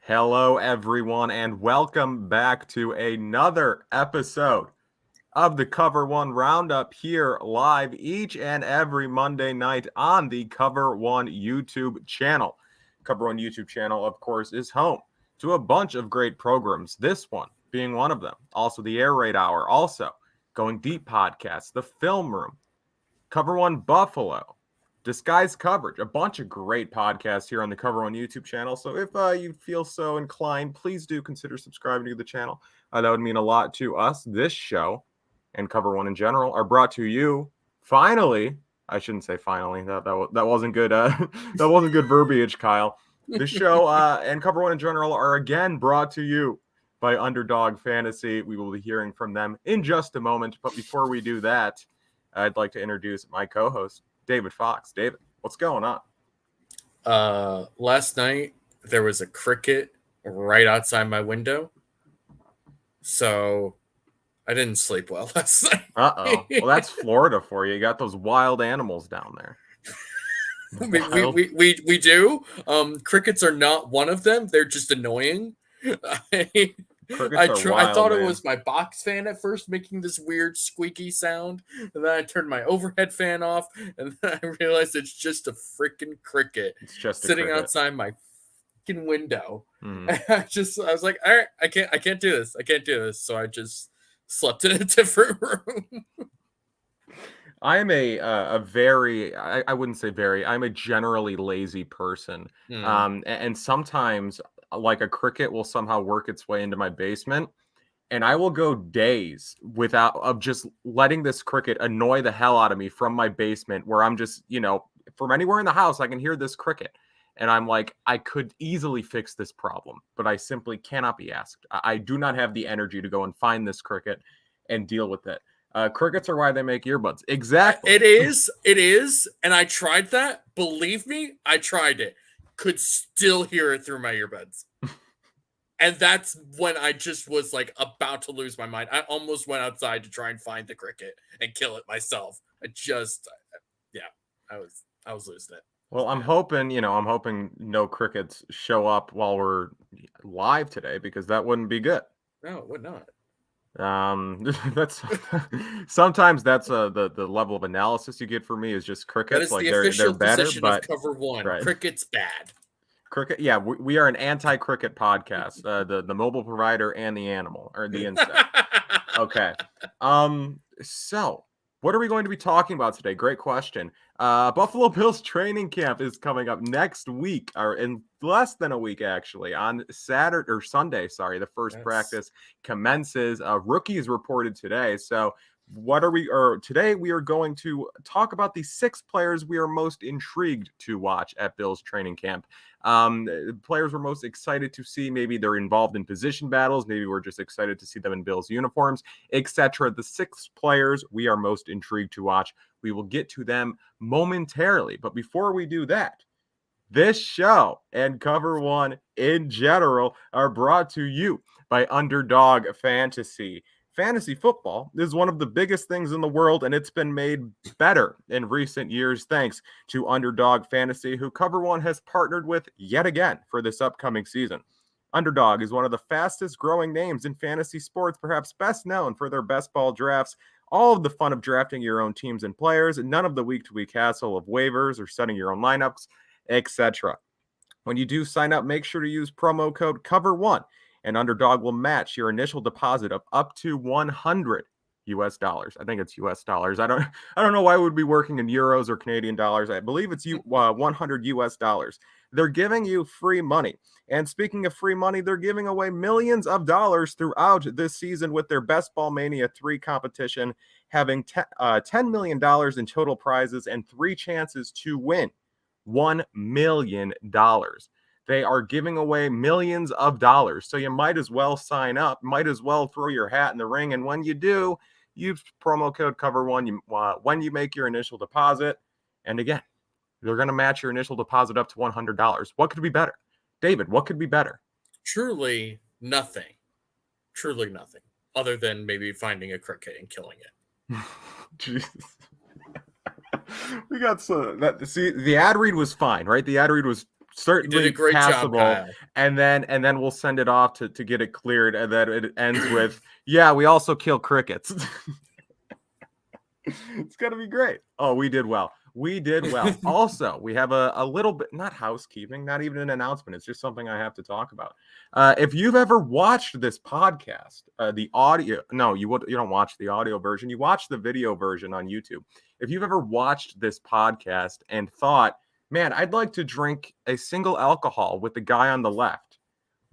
Hello, everyone, and welcome back to another episode of the Cover One Roundup here live each and every Monday night on the Cover One YouTube channel. Cover One YouTube channel, of course, is home to a bunch of great programs, this one being one of them. Also, the Air Raid Hour, also Going Deep Podcast, The Film Room, Cover One Buffalo, Disguised Coverage, a bunch of great podcasts here on the Cover One YouTube channel. So if you feel so inclined, please do consider subscribing to the channel. That would mean a lot to us. This show and Cover One in general are brought to you finally. I shouldn't say finally. That wasn't good. That wasn't good verbiage, Kyle. This show and Cover One in general are again brought to you by Underdog Fantasy. We will be hearing from them in just a moment. But before we do that, I'd like to introduce my co-host, David Fox. David, what's going on? Last night there was a cricket right outside my window, so I didn't sleep well last night. Well, that's Florida for you. You got those wild animals down there. we do. Crickets are not one of them. They're just annoying. I thought it was my box fan at first making this weird squeaky sound, and then I turned my overhead fan off, and then I realized it's just a freaking cricket sitting outside my freaking window. And I was like, all right, I can't do this. So I just slept in a different room. I am I wouldn't say very, I'm a generally lazy person. And sometimes like a cricket will somehow work its way into my basement, and I will go days of just letting this cricket annoy the hell out of me from my basement, where I'm just, from anywhere in the house, I can hear this cricket. And I'm like, I could easily fix this problem, but I simply cannot be asked. I do not have the energy to go and find this cricket and deal with it. Crickets are why they make earbuds. Exactly. It is. And I tried that. Believe me, I tried it. Could still hear it through my earbuds. And that's when I just was like about to lose my mind. I almost went outside to try and find the cricket and kill it myself. I was losing it. Well, I'm hoping no crickets show up while we're live today, because that wouldn't be good. No, it would not. That's sometimes that's the level of analysis you get for me is just crickets. That is like the official they're better, position but of Cover One. Right. Cricket's bad. Cricket, yeah, we are an anti-cricket podcast. The mobile provider and the animal or the insect. Okay. So what are we going to be talking about today? Great question. Buffalo Bills training camp is coming up next week, or in less than a week, actually, on Saturday or Sunday. Sorry, the first practice commences. Rookies reported today. So today we are going to talk about the 6 players we are most intrigued to watch at Bills training camp. Players we're most excited to see. Maybe they're involved in position battles. Maybe we're just excited to see them in Bills uniforms, etc. The 6 players we are most intrigued to watch. We will get to them momentarily. But before we do that, this show and Cover One in general are brought to you by Underdog Fantasy. Fantasy football is one of the biggest things in the world, and it's been made better in recent years thanks to Underdog Fantasy, who Cover One has partnered with yet again for this upcoming season. Underdog is one of the fastest growing names in fantasy sports, perhaps best known for their best ball drafts, all of the fun of drafting your own teams and players, and none of the week-to-week hassle of waivers or setting your own lineups, etc. When you do sign up, make sure to use promo code COVER1. And Underdog will match your initial deposit of up to $100. I think it's US dollars. I don't know why it would be working in euros or Canadian dollars. I believe it's $100 US. They're giving you free money. And speaking of free money, they're giving away millions of dollars throughout this season with their Best Ball Mania 3 competition, having $10 million in total prizes and 3 chances to win $1 million. They are giving away millions of dollars. So you might as well sign up, might as well throw your hat in the ring. And when you do, use promo code COVER1 when you make your initial deposit. And again, they're going to match your initial deposit up to $100. What could be better? David, what could be better? Truly nothing. Truly nothing. Other than maybe finding a cricket and killing it. Jesus. We got the ad read was fine, right? The ad read was certainly did a great passable. job, Kyle. And then we'll send it off to get it cleared, and then it ends with, yeah, we also kill crickets. It's gonna be great. Oh, we did well. We did well. Also, we have a little bit, not housekeeping, not even an announcement. It's just something I have to talk about. If you've ever watched this podcast, the audio, no, you don't watch the audio version. You watch the video version on YouTube. If you've ever watched this podcast and thought, man, I'd like to drink a single alcohol with the guy on the left,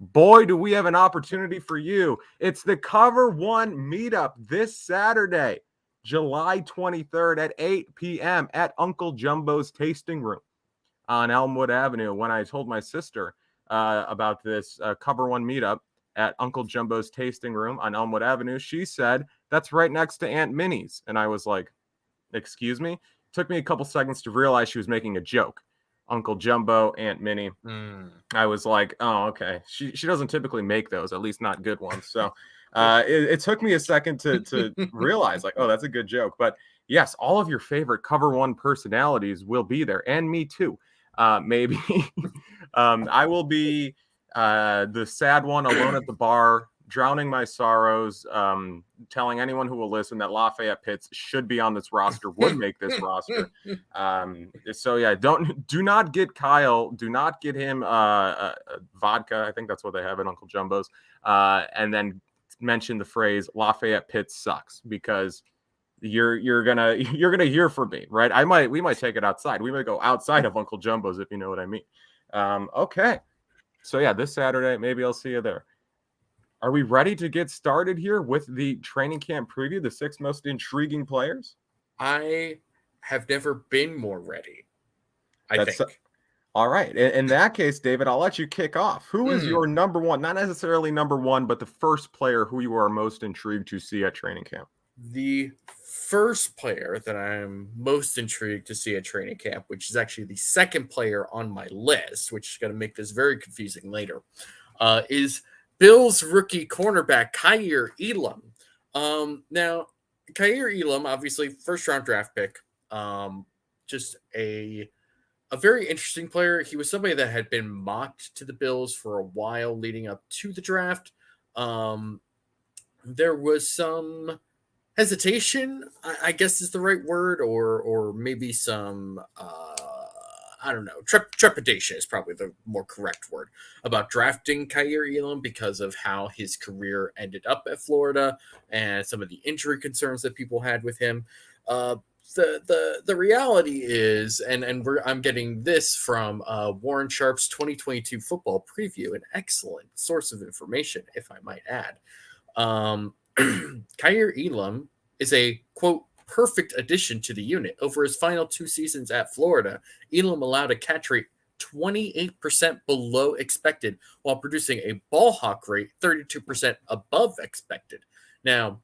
boy, do we have an opportunity for you. It's the Cover One Meetup this Saturday, July 23rd at 8 p.m. at Uncle Jumbo's Tasting Room on Elmwood Avenue. When I told my sister about this Cover One Meetup at Uncle Jumbo's Tasting Room on Elmwood Avenue, she said, that's right next to Aunt Minnie's. And I was like, excuse me? It took me a couple seconds to realize she was making a joke. Uncle Jumbo, Aunt Minnie. I was like, oh, okay. She doesn't typically make those, at least not good ones. So it took me a second to realize, like, oh, that's a good joke. But yes, all of your favorite Cover One personalities will be there, and me too. Maybe I will be the sad one alone at the bar, drowning my sorrows, telling anyone who will listen that Lafayette Pitts should be on this roster, would make this roster. So yeah, do not get Kyle, do not get him vodka. I think that's what they have at Uncle Jumbo's. And then mention the phrase Lafayette Pitts sucks, because you're gonna hear from me, right? We might take it outside. We might go outside of Uncle Jumbo's, if you know what I mean. Okay. So yeah, this Saturday, maybe I'll see you there. Are we ready to get started here with the training camp preview, the 6 most intriguing players? I have never been more ready, I think. All right. In that case, David, I'll let you kick off. Who is your number one, not necessarily number one, but the first player who you are most intrigued to see at training camp? The first player that I'm most intrigued to see at training camp, which is actually the second player on my list, which is going to make this very confusing later, is Bills rookie cornerback Kaiir Elam. Now, Kaiir Elam, obviously first round draft pick, just a very interesting player. He was somebody that had been mocked to the Bills for a while leading up to the draft. There was some hesitation, I guess is the right word, or maybe some I don't know, trepidation is probably the more correct word, about drafting Kaiir Elam because of how his career ended up at Florida and some of the injury concerns that people had with him. The reality is, and I'm getting this from Warren Sharp's 2022 football preview, an excellent source of information, if I might add. Kaiir Elam is a, quote, perfect addition to the unit. Over his final 2 seasons at Florida, Elam allowed a catch rate 28% below expected while producing a ball hawk rate 32% above expected. Now,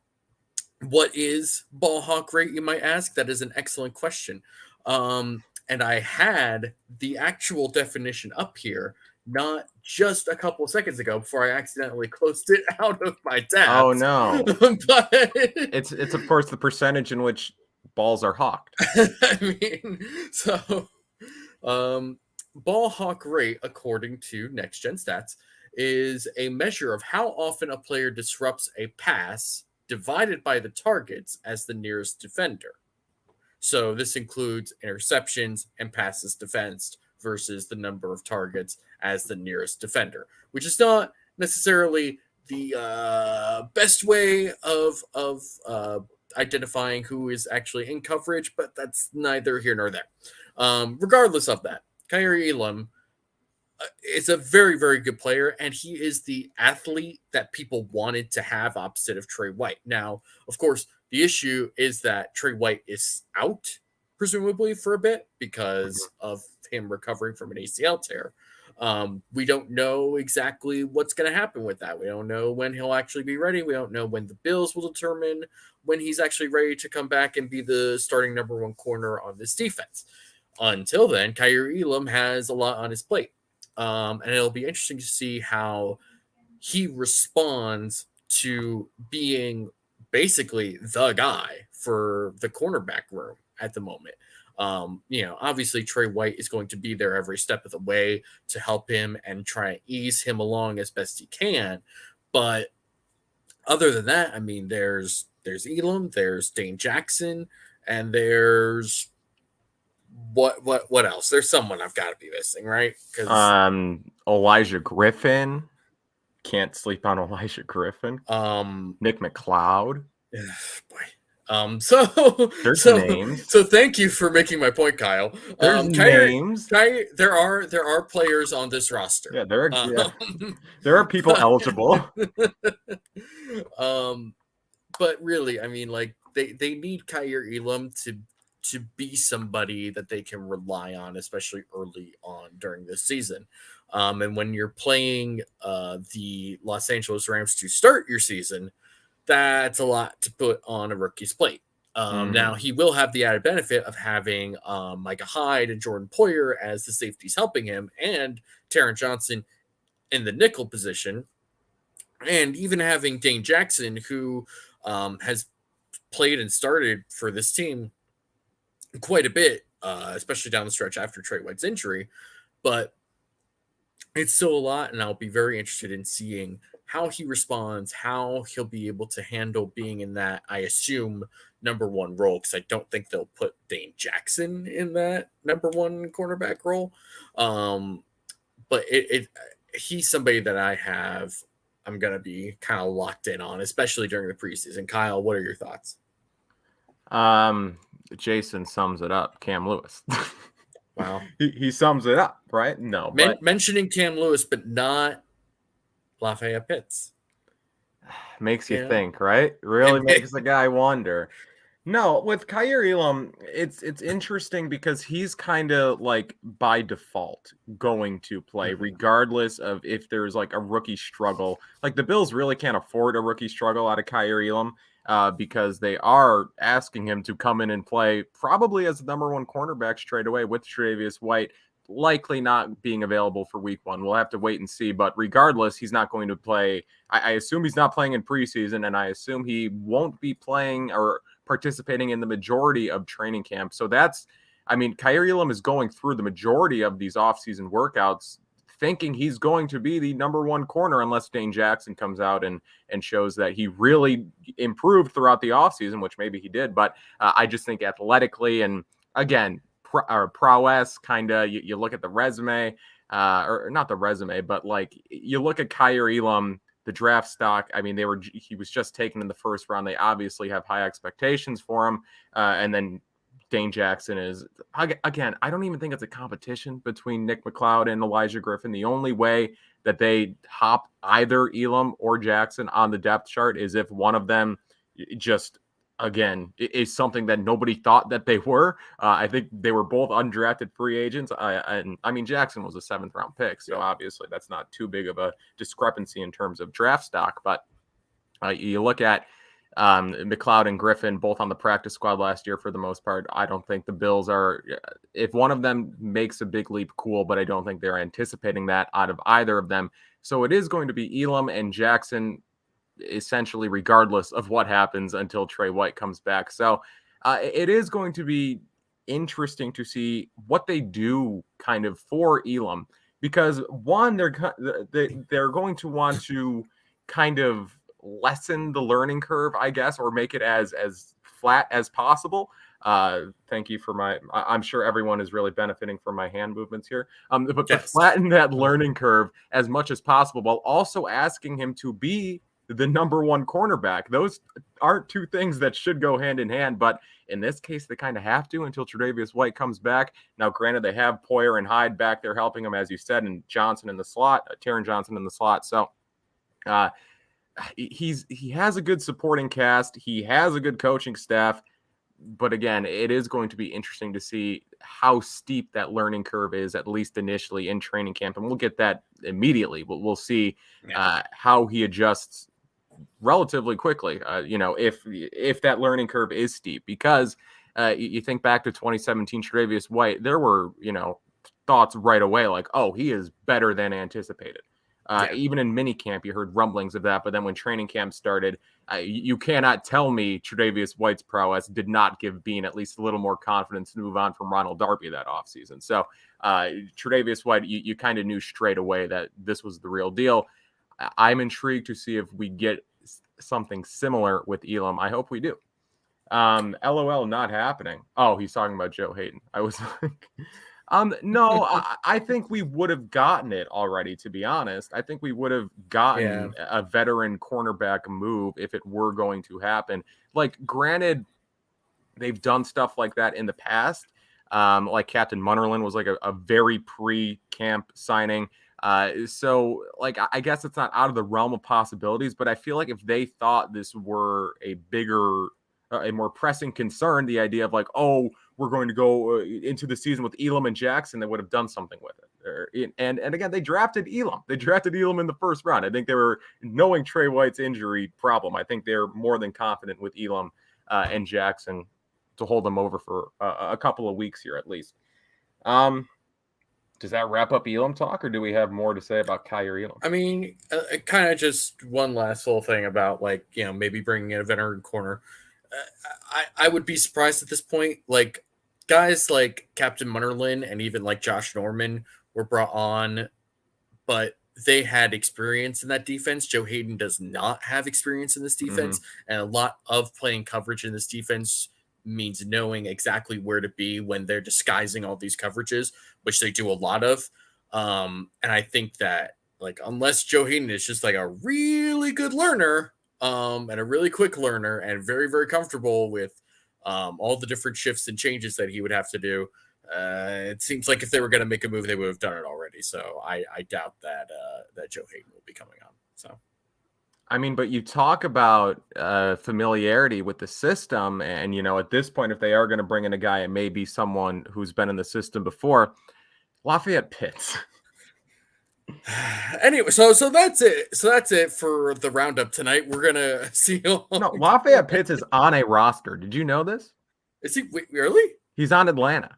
what is ball hawk rate, you might ask? That is an excellent question. And I had the actual definition up here not just a couple of seconds ago before I accidentally closed it out of my tabs. Oh no! But it's of course the percentage in which balls are hawked. I mean, so ball hawk rate, according to Next Gen Stats, is a measure of how often a player disrupts a pass divided by the targets as the nearest defender. So this includes interceptions and passes defensed versus the number of targets as the nearest defender, which is not necessarily the best way of identifying who is actually in coverage, but that's neither here nor there. Regardless of that, Kaiir Elam is a very, very good player, and he is the athlete that people wanted to have opposite of Trey White. Now, of course, the issue is that Trey White is out, presumably, for a bit because of him recovering from an ACL tear. We don't know exactly what's going to happen with that. We don't know when he'll actually be ready. We don't know when the Bills will determine when he's actually ready to come back and be the starting number 1 corner on this defense. Until then, Kaiir Elam has a lot on his plate. And it'll be interesting to see how he responds to being basically the guy for the cornerback room at the moment. Obviously Trey White is going to be there every step of the way to help him and try and ease him along as best he can. But other than that, I mean, there's Elam, there's Dane Jackson, and there's what else? There's someone I've got to be missing, right? Elijah Griffin. Can't sleep on Elijah Griffin. Nick McLeod. Boy. There's names. So thank you for making my point, Kyle. There's names. There are players on this roster. Yeah, there are people eligible. But really, I mean, like they need Kaiir Elam to be somebody that they can rely on, especially early on during this season. And when you're playing the Los Angeles Rams to start your season, that's a lot to put on a rookie's plate. Now, he will have the added benefit of having Micah Hyde and Jordan Poyer as the safeties helping him, and Taron Johnson in the nickel position, and even having Dane Jackson, who has played and started for this team quite a bit, especially down the stretch after Trey White's injury. But it's still a lot, and I'll be very interested in seeing how he responds, how he'll be able to handle being in that, I assume, number one role, because I don't think they'll put Dane Jackson in that number one cornerback role. But he's somebody that I'm going to be kind of locked in on, especially during the preseason. Kyle, what are your thoughts? Jason sums it up. Cam Lewis. Wow. He sums it up, right? No. Mentioning Cam Lewis, but not Lafayette Pitts. Makes you think, right? Really makes the guy wonder. No, with Kaiir Elam, it's interesting because he's kind of like by default going to play, regardless of if there's like a rookie struggle. Like the Bills really can't afford a rookie struggle out of Kaiir Elam because they are asking him to come in and play probably as the number one cornerback straight away with tre'davious White likely not being available for week one. We'll have to wait and see. But regardless, he's not going to play. I assume he's not playing in preseason, and I assume he won't be playing or participating in the majority of training camp. So Kaiir Elam is going through the majority of these offseason workouts thinking he's going to be the number one corner unless Dane Jackson comes out and shows that he really improved throughout the offseason, which maybe he did. But I just think athletically and, again, prowess, kind of, you look at the resume, or not the resume, but like you look at Kaiir Elam, the draft stock. I mean, he was just taken in the first round. They obviously have high expectations for him. And then Dane Jackson is, again, I don't even think it's a competition between Nick McLeod and Elijah Griffin. The only way that they hop either Elam or Jackson on the depth chart is if one of them just, again, is something that nobody thought that they were. I think they were both undrafted free agents. I mean, Jackson was a 7th round pick, so obviously that's not too big of a discrepancy in terms of draft stock. But you look at McLeod and Griffin, both on the practice squad last year for the most part. I don't think the Bills are, if one of them makes a big leap, cool, but I don't think they're anticipating that out of either of them. So it is going to be Elam and Jackson essentially regardless of what happens until Trey White comes back. So it is going to be interesting to see what they do kind of for Elam, because one, they're going to want to kind of lessen the learning curve, I guess, or make it as flat as possible. Thank you for I'm sure everyone is really benefiting from my hand movements here. But yes, flatten that learning curve as much as possible while also asking him to be the number one cornerback. Those aren't two things that should go hand in hand, but in this case, they kind of have to until tre'davious White comes back. Now, granted, they have Poyer and Hyde back there helping him, as you said, and Johnson in the slot, Taron Johnson in the slot. So he has a good supporting cast. He has a good coaching staff. But again, it is going to be interesting to see how steep that learning curve is, at least initially in training camp. And we'll get that immediately. But we'll see how he adjusts relatively quickly, if that learning curve is steep, because you think back to 2017 tre'davious White, there were, thoughts right away like, oh, he is better than anticipated. Even in minicamp, you heard rumblings of that. But then when training camp started, you cannot tell me Tre'Davious White's prowess did not give Bean at least a little more confidence to move on from Ronald Darby that offseason. So Tre'Davious White, you kind of knew straight away that this was the real deal. I'm intrigued to see if we get something similar with Elam. I hope we do. LOL, not happening. Oh, he's talking about Joe Hayden. I was like... no, I think we would have gotten it already, to be honest. I think we would have gotten a veteran cornerback move if it were going to happen. Like, granted, they've done stuff like that in the past. Like Captain Munnerlyn was like a very pre-camp signing. So, like, I guess it's not out of the realm of possibilities, but I feel like if they thought this were a more pressing concern, the idea of like, oh, we're going to go into the season with Elam and Jackson, they would have done something with it. And again, they drafted Elam. They drafted Elam in the first round. I think they were, knowing Trey White's injury problem, I think they're more than confident with Elam and Jackson to hold them over for a couple of weeks here at least. Does that wrap up Elam talk, or do we have more to say about Kaiir Elam? I mean, kind of just one last little thing about, like, you know, maybe bringing in a veteran corner. I would be surprised at this point. Like, guys like Captain Munnerlyn and even like Josh Norman were brought on, but they had experience in that defense. Joe Hayden does not have experience in this defense, and a lot of playing coverage in this defense means knowing exactly where to be when they're disguising all these coverages, which they do a lot of. And I think that, like, unless Joe Hayden is just like a really good learner, and a really quick learner and very, very comfortable with all the different shifts and changes that he would have to do, it seems like if they were going to make a move, they would have done it already. So I doubt that Joe Hayden will be coming on. So, I mean, but you talk about familiarity with the system, and, you know, at this point, if they are going to bring in a guy, it may be someone who's been in the system before. Lafayette Pitts. Anyway, so that's it. So that's it for the roundup tonight. We're gonna see. No, Lafayette Pitts is on a roster. Did you know this? Is he really? He's on Atlanta.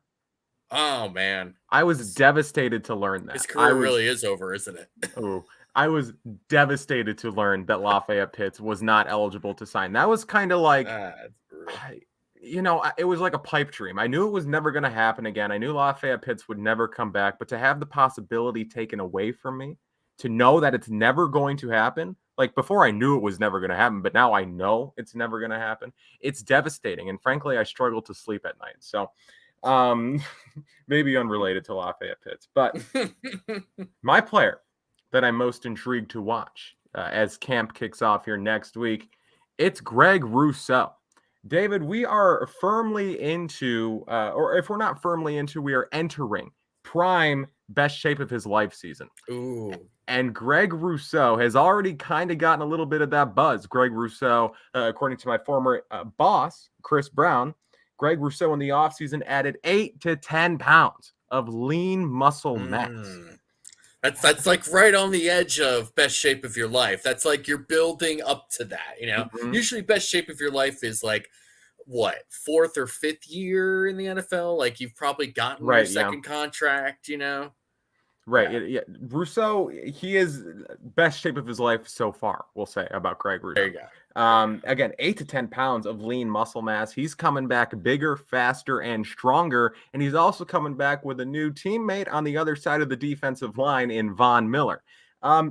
Oh man, I was devastated to learn that. His career really is over, isn't it? Oh, I was devastated to learn that Lafayette Pitts was not eligible to sign. That was kind of like, you know, it was like a pipe dream. I knew it was never going to happen again. I knew Lafayette Pitts would never come back, but to have the possibility taken away from me, to know that it's never going to happen, like before I knew it was never going to happen, but now I know it's never going to happen. It's devastating. And frankly, I struggle to sleep at night. So maybe unrelated to Lafayette Pitts, but my player that I'm most intrigued to watch as camp kicks off here next week, it's Greg Rousseau. David, we are firmly into, or if we're not firmly into, we are entering prime best shape of his life season. Ooh. And Greg Rousseau has already kind of gotten a little bit of that buzz. Greg Rousseau, according to my former boss, Chris Brown, Greg Rousseau in the offseason added 8 to 10 pounds of lean muscle mass. That's like right on the edge of best shape of your life. That's like you're building up to that, you know. Usually best shape of your life is like what, 4th or 5th year in the NFL? Like you've probably gotten your second contract, you know. Right. Yeah. Rousseau, he is best shape of his life so far, we'll say, about Greg Rousseau. There you go. Again, 8 to 10 pounds of lean muscle mass. He's coming back bigger, faster, and stronger. And he's also coming back with a new teammate on the other side of the defensive line in Von Miller.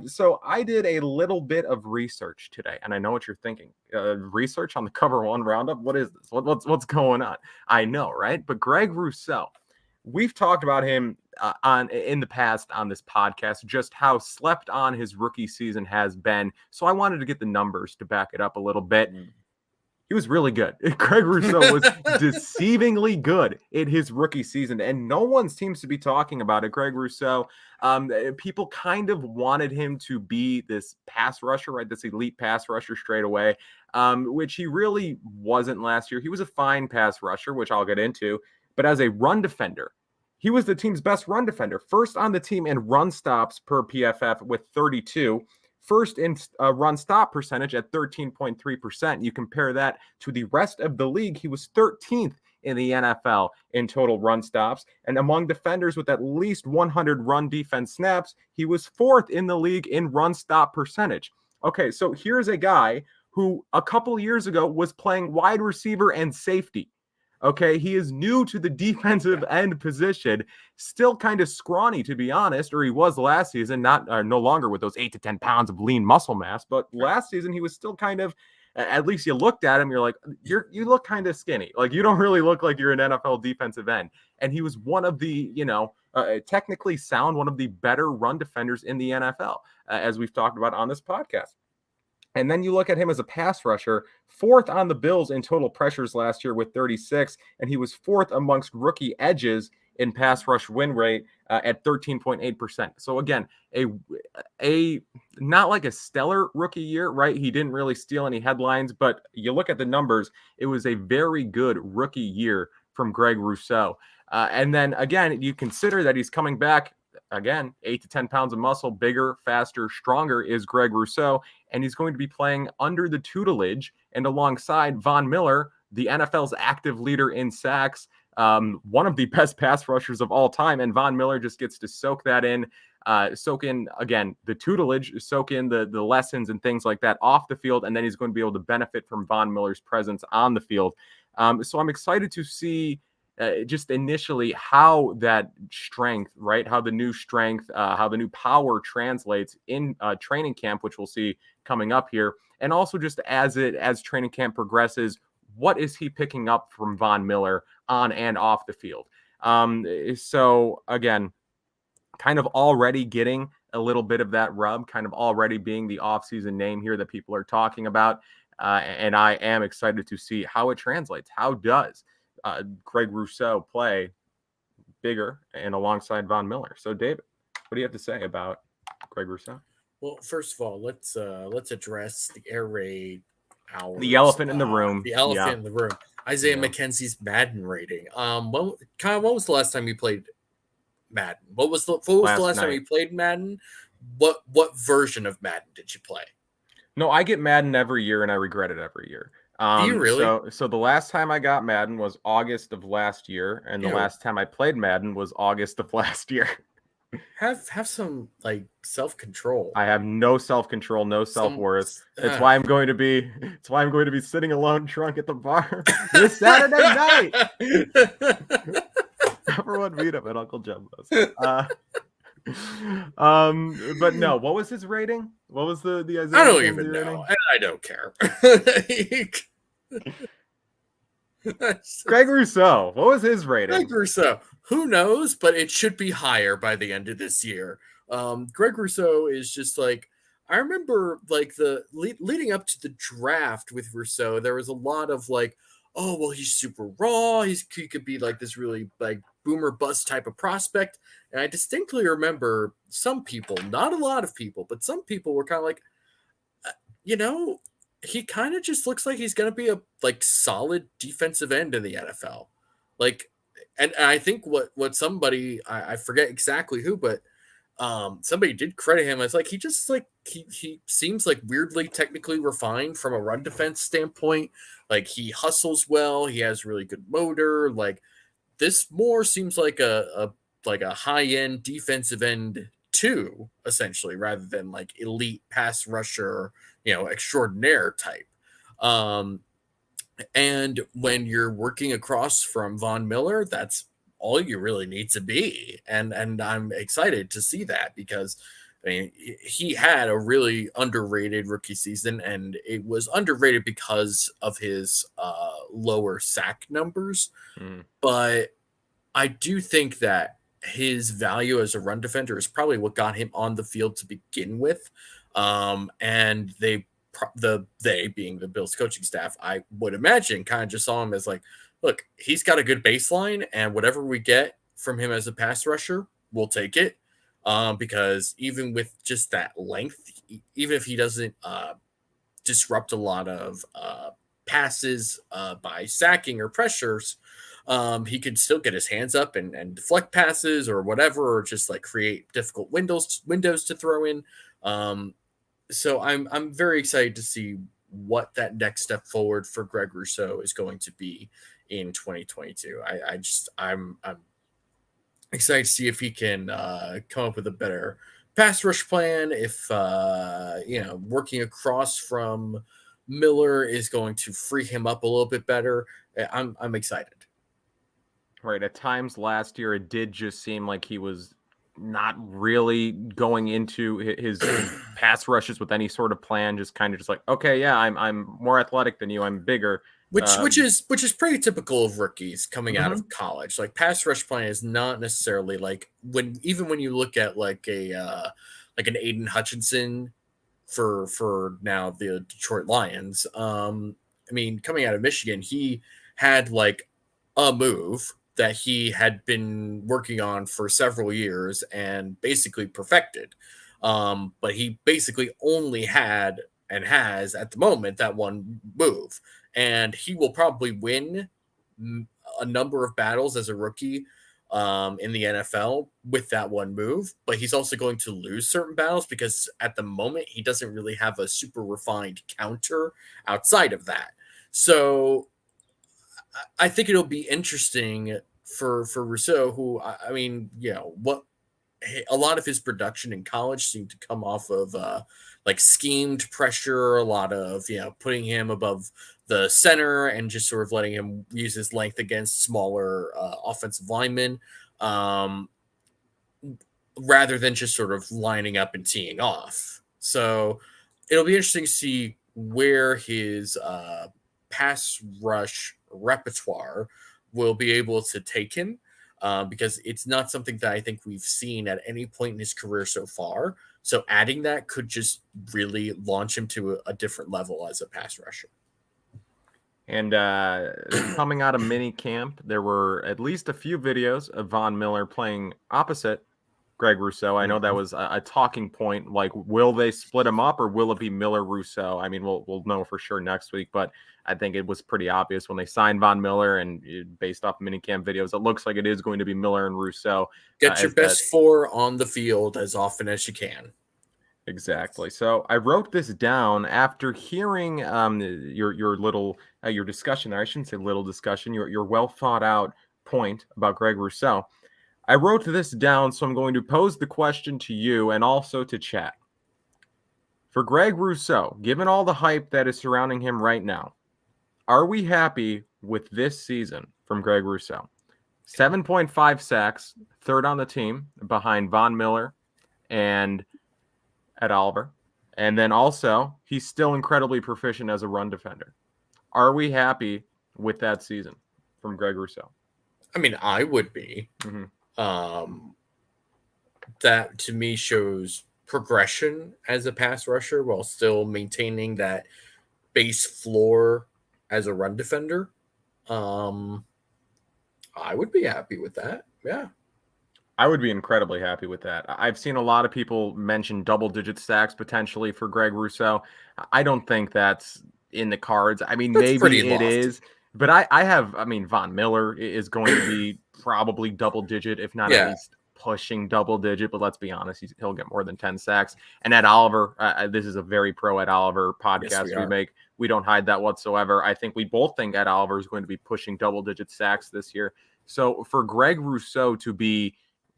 So I did a little bit of research today, and I know what you're thinking. Research on the Cover One Roundup? What is this? What's going on? I know, right? But Greg Rousseau, we've talked about him in the past on this podcast, just how slept on his rookie season has been. So I wanted to get the numbers to back it up a little bit. He was really good. Greg Rousseau was deceivingly good in his rookie season, and no one seems to be talking about it. Greg Rousseau, people kind of wanted him to be this pass rusher, right? This elite pass rusher straight away, which he really wasn't last year. He was a fine pass rusher, which I'll get into, but as a run defender, he was the team's best run defender, first on the team in run stops per PFF with 32, first in run stop percentage at 13.3%. You compare that to the rest of the league, he was 13th in the NFL in total run stops. And among defenders with at least 100 run defense snaps, he was 4th in the league in run stop percentage. Okay, so here's a guy who a couple years ago was playing wide receiver and safety. Okay, he is new to the defensive end position, still kind of scrawny, to be honest, or he was last season, no longer with those 8 to 10 pounds of lean muscle mass, but last season he was still kind of, at least you looked at him, you're like, you look kind of skinny. Like, you don't really look like you're an NFL defensive end. And he was one of the, technically sound, one of the better run defenders in the NFL, as we've talked about on this podcast. And then you look at him as a pass rusher, 4th on the Bills in total pressures last year with 36, and he was 4th amongst rookie edges in pass rush win rate at 13.8%. So again, a not like a stellar rookie year, right? He didn't really steal any headlines, but you look at the numbers, it was a very good rookie year from Greg Rousseau. And then again, you consider that he's coming back. Again, 8 to 10 pounds of muscle, bigger, faster, stronger is Greg Rousseau, and he's going to be playing under the tutelage and alongside Von Miller, the NFL's active leader in sacks, one of the best pass rushers of all time, and Von Miller just gets to soak that in, soak in, again, the tutelage, soak in the lessons and things like that off the field, and then he's going to be able to benefit from Von Miller's presence on the field. So I'm excited to see just initially how that strength, right? How the new strength, how the new power translates in training camp, which we'll see coming up here. And also just as training camp progresses, what is he picking up from Von Miller on and off the field? So again, kind of already getting a little bit of that rub, kind of already being the offseason name here that people are talking about. And I am excited to see how it translates. How does Greg Rousseau play bigger and alongside Von Miller? So, David, what do you have to say about Greg Rousseau? Well, first of all, let's address the air raid hours. The elephant in the room. The elephant in the room. Isaiah McKenzie's Madden rating. When was the last time you played Madden? What was the last time you played Madden? What version of Madden did you play? No, I get Madden every year, and I regret it every year. Do you really? So the last time I got Madden was August of last year, and the last time I played Madden was August of last year. Have some like self-control. I have no self-control, no self-worth. It's why I'm going to be sitting alone drunk at the bar this Saturday night. Everyone meet up at Uncle Jumbo's. But no, what was his rating? What was the Isaiah? I don't even know, and I don't care. Greg Rousseau, what was his rating? Greg Rousseau, who knows, but it should be higher by the end of this year. Greg Rousseau is just like, I remember like the leading up to the draft with Rousseau, there was a lot of like, oh, well, he's super raw. He could be like this really like boomer bust type of prospect. And I distinctly remember some people, not a lot of people, but some people were kind of like, he kind of just looks like he's going to be a like solid defensive end in the NFL. Like, and I think what somebody, I forget exactly who, but somebody did credit him as like, he just like, he seems like weirdly technically refined from a run defense standpoint. Like he hustles well. He has really good motor. Like this more seems like a high end defensive end too, essentially, rather than like elite pass rusher, extraordinaire type. And when you're working across from Von Miller, that's all you really need to be. And I'm excited to see that because I mean, he had a really underrated rookie season, and it was underrated because of his lower sack numbers. But I do think that his value as a run defender is probably what got him on the field to begin with. And they being the Bills coaching staff, I would imagine kind of just saw him as like, look, he's got a good baseline, and whatever we get from him as a pass rusher, we'll take it. Because even with just that length, even if he doesn't disrupt a lot of passes by sacking or pressures, he could still get his hands up and deflect passes or whatever, or just like create difficult windows to throw in. So I'm very excited to see what that next step forward for Greg Rousseau is going to be in 2022. I'm excited to see if he can come up with a better pass rush plan. If working across from Miller is going to free him up a little bit better. I'm excited. Right. At times last year, it did just seem like he was not really going into his pass rushes with any sort of plan. Just kind of just like, okay, yeah, I'm more athletic than you. I'm bigger. Which is pretty typical of rookies coming out of college. Like pass rush plan is not necessarily like when you look at like an Aiden Hutchinson for now the Detroit Lions. I mean, coming out of Michigan, he had like a move that he had been working on for several years and basically perfected. But he basically only had and has at the moment that one move. And he will probably win a number of battles as a rookie in the NFL with that one move, but he's also going to lose certain battles because at the moment he doesn't really have a super refined counter outside of that. So I think it'll be interesting for Rousseau, who I mean, what a lot of his production in college seemed to come off of like schemed pressure, a lot of putting him above the center and just sort of letting him use his length against smaller offensive linemen, rather than just sort of lining up and teeing off. So it'll be interesting to see where his pass rush repertoire will be able to take him, because it's not something that I think we've seen at any point in his career so far. So adding that could just really launch him to a different level as a pass rusher. And coming out of mini camp, there were at least a few videos of Von Miller playing opposite Greg Rousseau. I know that was a talking point. Like, will they split him up or will it be Miller Rousseau? I mean, we'll know for sure next week, but I think it was pretty obvious when they signed Von Miller, and based off minicamp videos, it looks like it is going to be Miller and Rousseau. Get your best four on the field as often as you can. Exactly. So I wrote this down after hearing your little your discussion there. I shouldn't say little discussion. Your well thought out point about Greg Rousseau. I wrote this down, so I'm going to pose the question to you and also to chat. For Greg Rousseau, given all the hype that is surrounding him right now, are we happy with this season from Greg Rousseau? 7.5 sacks, third on the team behind Von Miller and Ed Oliver. And then also, he's still incredibly proficient as a run defender. Are we happy with that season from Greg Rousseau? I mean, I would be. That to me shows progression as a pass rusher while still maintaining that base floor as a run defender. I would be happy with that. Yeah. I would be incredibly happy with that. I've seen a lot of people mention double-digit sacks potentially for Greg Rousseau. I don't think that's in the cards. I mean, that's maybe it is, but I mean, Von Miller is going to be probably double-digit, if not at least pushing double-digit. But let's be honest, he'll get more than 10 sacks. And Ed Oliver, this is a very pro Ed Oliver podcast we make. We don't hide that whatsoever. I think we both think Ed Oliver is going to be pushing double-digit sacks this year. So for Greg Rousseau to be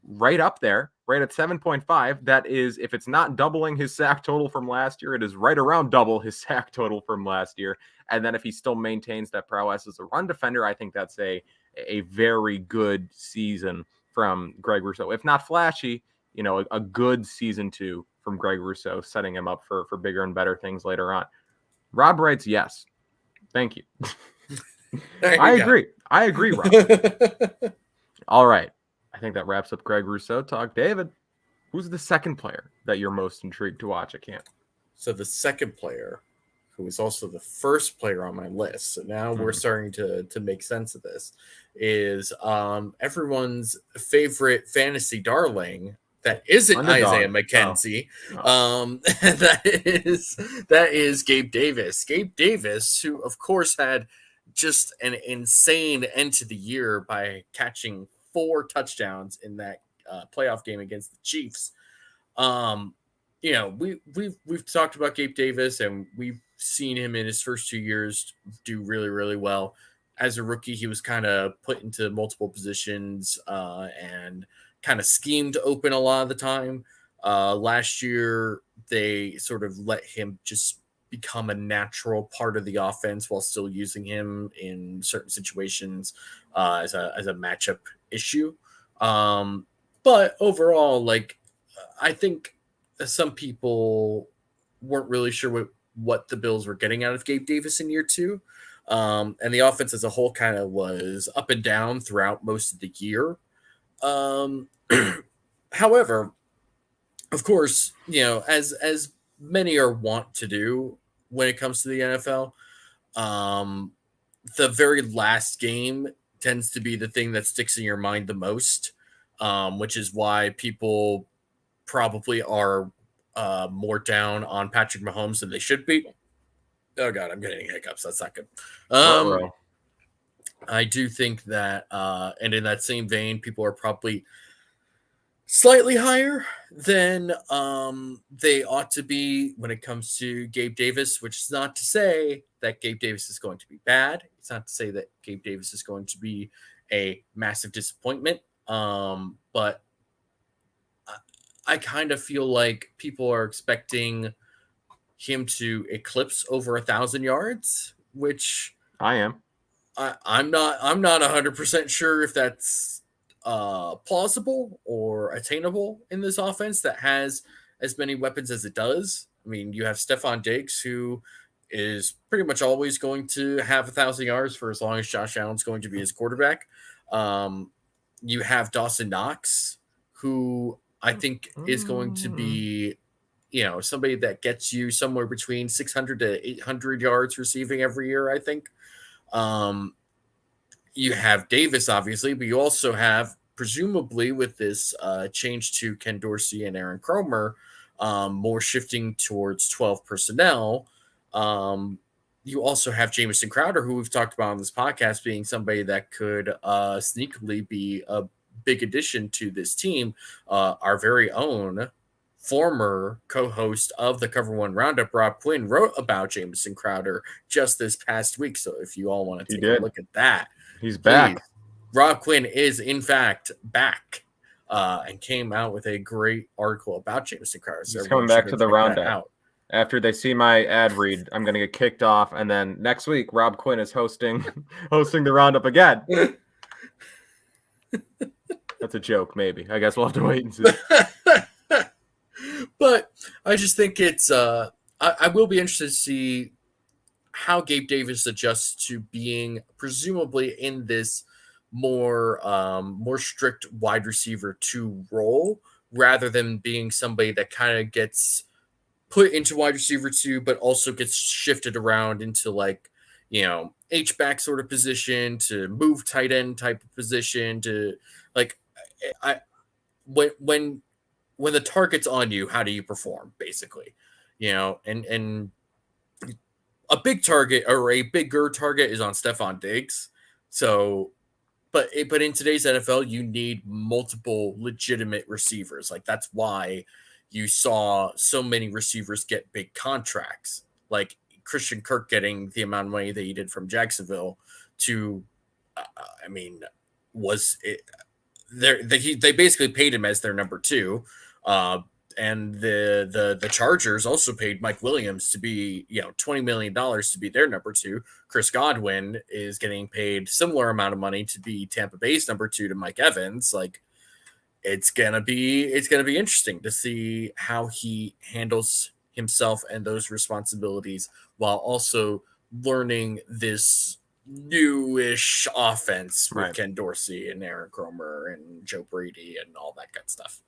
right up there, right at 7.5. That is, if it's not doubling his sack total from last year, it is right around double his sack total from last year. And then if he still maintains that prowess as a run defender, I think that's a very good season from Greg Rousseau. If not flashy, a good season 2 from Greg Rousseau, setting him up for bigger and better things later on. Rob writes, yes. Thank you. I agree, Rob. All right. I think that wraps up Greg Rousseau talk. David, who's the second player that you're most intrigued to watch at camp? So the second player, who is also the first player on my list, so now we're starting to make sense of this, is everyone's favorite fantasy darling that isn't Isaiah McKenzie. That is Gabe Davis. Gabe Davis, who of course had just an insane end to the year by catching 4 touchdowns in that playoff game against the Chiefs. We've talked about Gabe Davis, and we've seen him in his first 2 years do really, really well. as a rookie, he was kind of put into multiple positions and kind of schemed open a lot of the time. Last year, they sort of let him just become a natural part of the offense while still using him in certain situations as a matchup issue. But overall, like, I think some people weren't really sure what the Bills were getting out of Gabe Davis in year 2. And the offense as a whole kind of was up and down throughout most of the year. However, of course, as many are wont to do when it comes to the NFL, the very last game tends to be the thing that sticks in your mind the most, which is why people probably are more down on Patrick Mahomes than they should be. Oh God, I'm getting hiccups. That's not good. I do think that, and in that same vein, people are probably slightly higher than they ought to be when it comes to Gabe Davis, which is not to say that Gabe Davis is going to be bad. It's not to say that Gabe Davis is going to be a massive disappointment. But I kind of feel like people are expecting him to eclipse over 1,000 yards, which I am. I'm not 100% sure if that's plausible or attainable in this offense that has as many weapons as it does. I mean, you have Stephon Diggs, who is pretty much always going to have 1,000 yards for as long as Josh Allen's going to be his quarterback. You have Dawson Knox, who I think is going to be, somebody that gets you somewhere between 600 to 800 yards receiving every year, I think. You have Davis, obviously, but you also have, presumably with this change to Ken Dorsey and Aaron Cromer, more shifting towards 12 personnel. You also have Jamison Crowder, who we've talked about on this podcast, being somebody that could sneakily be a big addition to this team. Our very own former co-host of the Cover One Roundup, Rob Quinn, wrote about Jamison Crowder just this past week. So if you all want to take a look at that, he's back. Rob Quinn is in fact back and came out with a great article about Jamison Crowder. So he's coming back to the Roundup. After they see my ad read, I'm going to get kicked off, and then next week Rob Quinn is hosting the Roundup again. That's a joke, maybe. I guess we'll have to wait and see. But I just think it's I will be interested to see how Gabe Davis adjusts to being presumably in this more strict wide receiver 2 role, rather than being somebody that kind of gets put into wide receiver 2, but also gets shifted around into like, H-back sort of position, to move tight end type of position, to like, when the target's on you, how do you perform, basically? And a big target or a bigger target is on Stephon Diggs. So, but in today's NFL, you need multiple legitimate receivers. Like, that's why you saw so many receivers get big contracts, like Christian Kirk getting the amount of money that he did from Jacksonville to, they basically paid him as their number 2. And the Chargers also paid Mike Williams to be, $20 million to be their number 2. Chris Godwin is getting paid similar amount of money to be Tampa Bay's number 2 to Mike Evans. Like, it's gonna be interesting to see how he handles himself and those responsibilities while also learning this newish offense with Ken Dorsey and Aaron Cromer and Joe Brady and all that good stuff.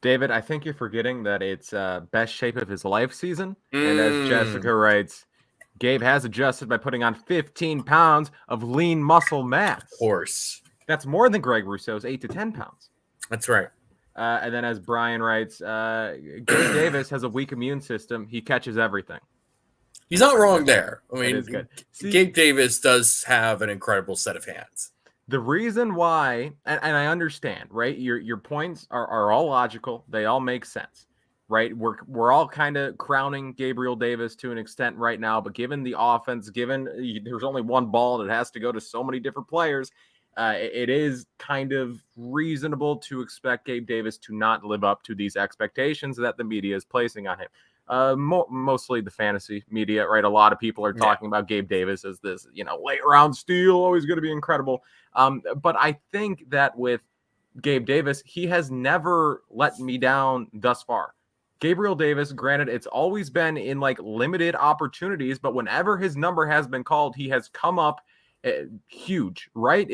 David, I think you're forgetting that it's best shape of his life season. And as Jessica writes, Gabe has adjusted by putting on 15 pounds of lean muscle mass. Of course. That's more than Greg Rousseau's 8 to 10 pounds. That's right. And then as Brian writes, Gabe Davis has a weak immune system. He catches everything. He's not wrong there. I mean, good. See, Gabe Davis does have an incredible set of hands. The reason why, and I understand, right? Your points are all logical. They all make sense. right? We're all kind of crowning Gabriel Davis to an extent right now, but given the offense, given there's only one ball and it has to go to so many different players, it is kind of reasonable to expect Gabe Davis to not live up to these expectations that the media is placing on him. Mostly the fantasy media, right? A lot of people are talking about Gabe Davis as this, late round steal, always going to be incredible. But I think that with Gabe Davis, he has never let me down thus far. Gabriel Davis, granted, it's always been in like limited opportunities, but whenever his number has been called, he has come up huge, right?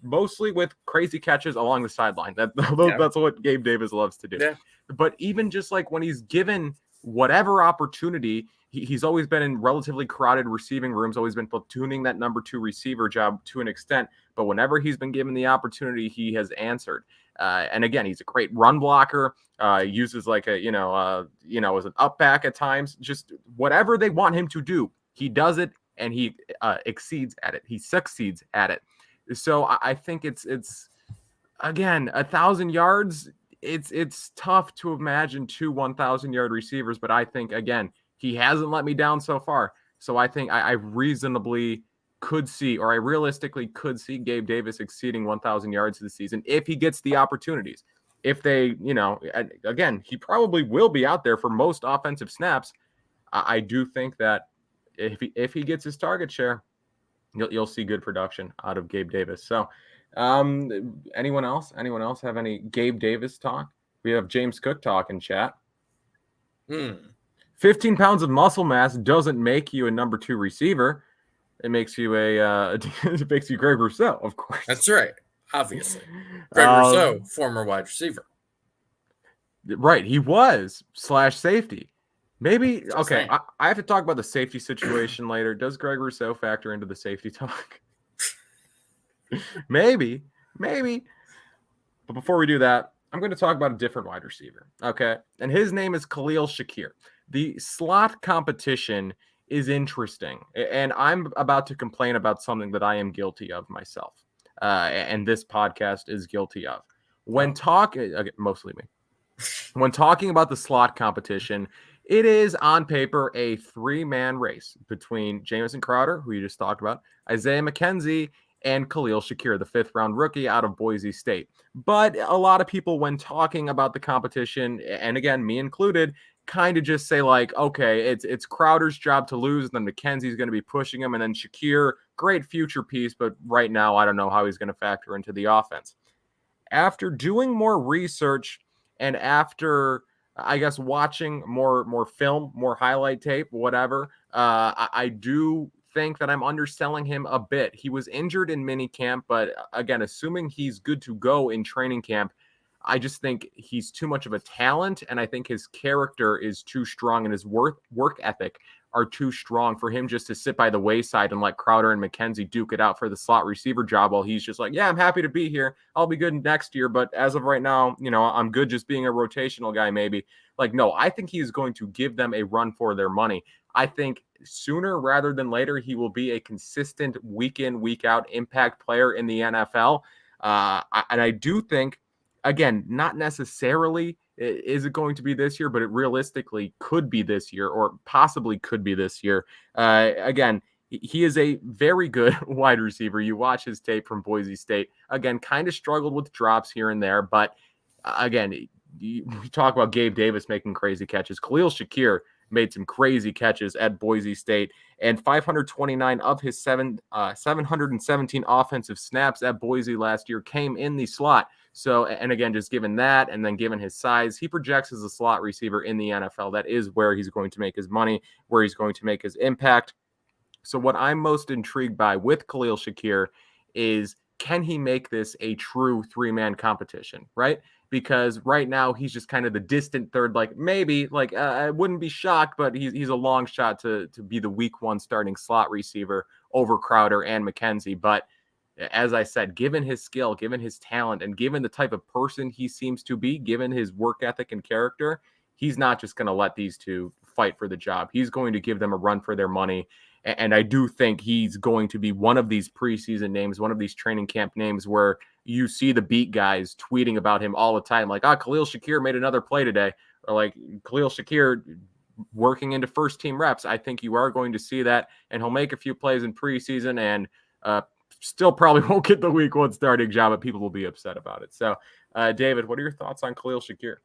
Mostly with crazy catches along the sideline. That's what Gabe Davis loves to do. Yeah. But even just like when he's given whatever opportunity, he's always been in relatively crowded receiving rooms, always been platooning that number 2 receiver job to an extent. But whenever he's been given the opportunity, he has answered. And again, he's a great run blocker. Uses like as an up back at times. Just whatever they want him to do, he does it, and he exceeds at it. He succeeds at it. So I think it's again 1,000 yards. It's tough to imagine 2 1,000-yard receivers, but I think again he hasn't let me down so far. So I think I realistically could see Gabe Davis exceeding 1,000 yards this season if he gets the opportunities. If they, again, he probably will be out there for most offensive snaps. I do think that if he gets his target share, you'll see good production out of Gabe Davis. So anyone else have any Gabe Davis talk? We have James Cook talk in chat. 15 pounds of muscle mass doesn't make you a number 2 receiver. It makes you it makes you Greg Rousseau, of course. That's right. Obviously. Greg Rousseau, former wide receiver. Right. He was /safety. Maybe. Okay. I have to talk about the safety situation later. Does Greg Rousseau factor into the safety talk? Maybe. But before we do that, I'm going to talk about a different wide receiver. Okay. And his name is Khalil Shakir. The slot competition is interesting. And I'm about to complain about something that I am guilty of myself. And this podcast is guilty of. Mostly me. When talking about the slot competition, it is on paper a 3-man race between Jamison Crowder, who you just talked about, Isaiah McKenzie, and Khalil Shakir, the 5th-round rookie out of Boise State. But a lot of people, when talking about the competition, and again, me included, kind of just say like, okay, it's Crowder's job to lose, and then McKenzie's going to be pushing him, and then Shakir, great future piece, but right now I don't know how he's going to factor into the offense. After doing more research and after, I guess, watching more film, more highlight tape, whatever, I do think that I'm underselling him a bit. He was injured in minicamp, but again, assuming he's good to go in training camp, I just think he's too much of a talent, and I think his character is too strong and his work ethic are too strong for him just to sit by the wayside and let Crowder and McKenzie duke it out for the slot receiver job while he's just like, yeah, I'm happy to be here. I'll be good next year. But as of right now, I'm good just being a rotational guy maybe. Like, no, I think he's going to give them a run for their money. I think sooner rather than later, he will be a consistent week in, week out impact player in the NFL. And I do think, again, not necessarily is it going to be this year, but it realistically could be this year or possibly could be this year. Again, he is a very good wide receiver. You watch his tape from Boise State. Again, kind of struggled with drops here and there. But again, we talk about Gabe Davis making crazy catches. Khalil Shakir made some crazy catches at Boise State, and 529 of his 717 offensive snaps at Boise last year came in the slot. So, and again, just given that, and then given his size, he projects as a slot receiver in the NFL. That is where he's going to make his money, where he's going to make his impact. So what I'm most intrigued by with Khalil Shakir is, can he make this a true 3-man competition, right? Because right now he's just kind of the distant third, like maybe, like I wouldn't be shocked, but he's a long shot to be the week 1 starting slot receiver over Crowder and McKenzie. But as I said, given his skill, given his talent, and given the type of person he seems to be, given his work ethic and character, he's not just going to let these two fight for the job. He's going to give them a run for their money. And I do think he's going to be one of these preseason names, one of these training camp names where you see the beat guys tweeting about him all the time. Like, Khalil Shakir made another play today. like Khalil Shakir working into first team reps. I think you are going to see that, and he'll make a few plays in preseason and still probably won't get the week 1 starting job, but people will be upset about it. So, David, what are your thoughts on Khalil Shakir?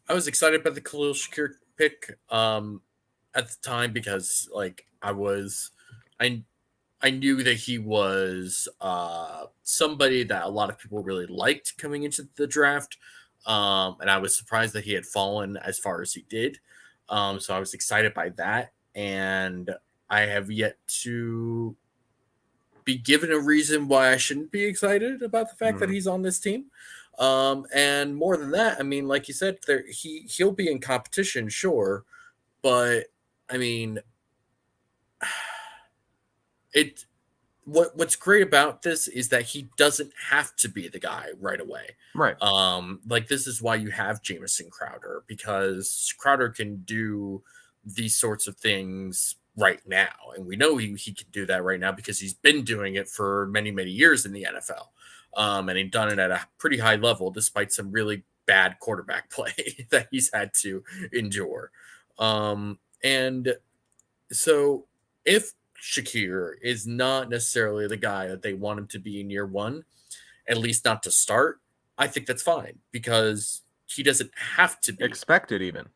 I was excited by the Khalil Shakir pick at the time because, like, I knew that he was somebody that a lot of people really liked coming into the draft, and I was surprised that he had fallen as far as he did. So I was excited by that, and I have yet to be given a reason why I shouldn't be excited about the fact that he's on this team. And more than that, I mean, like you said, he'll be in competition, sure, but I mean, what's great about this is that he doesn't have to be the guy right away. Right. Like, this is why you have Jamison Crowder, because Crowder can do these sorts of things right now. And we know he can do that right now because he's been doing it for many, many years in the NFL. And he's done it at a pretty high level, despite some really bad quarterback play that he's had to endure. And so if Shakir is not necessarily the guy that they want him to be in year 1, at least not to start, I think that's fine, because he doesn't have to be expected even.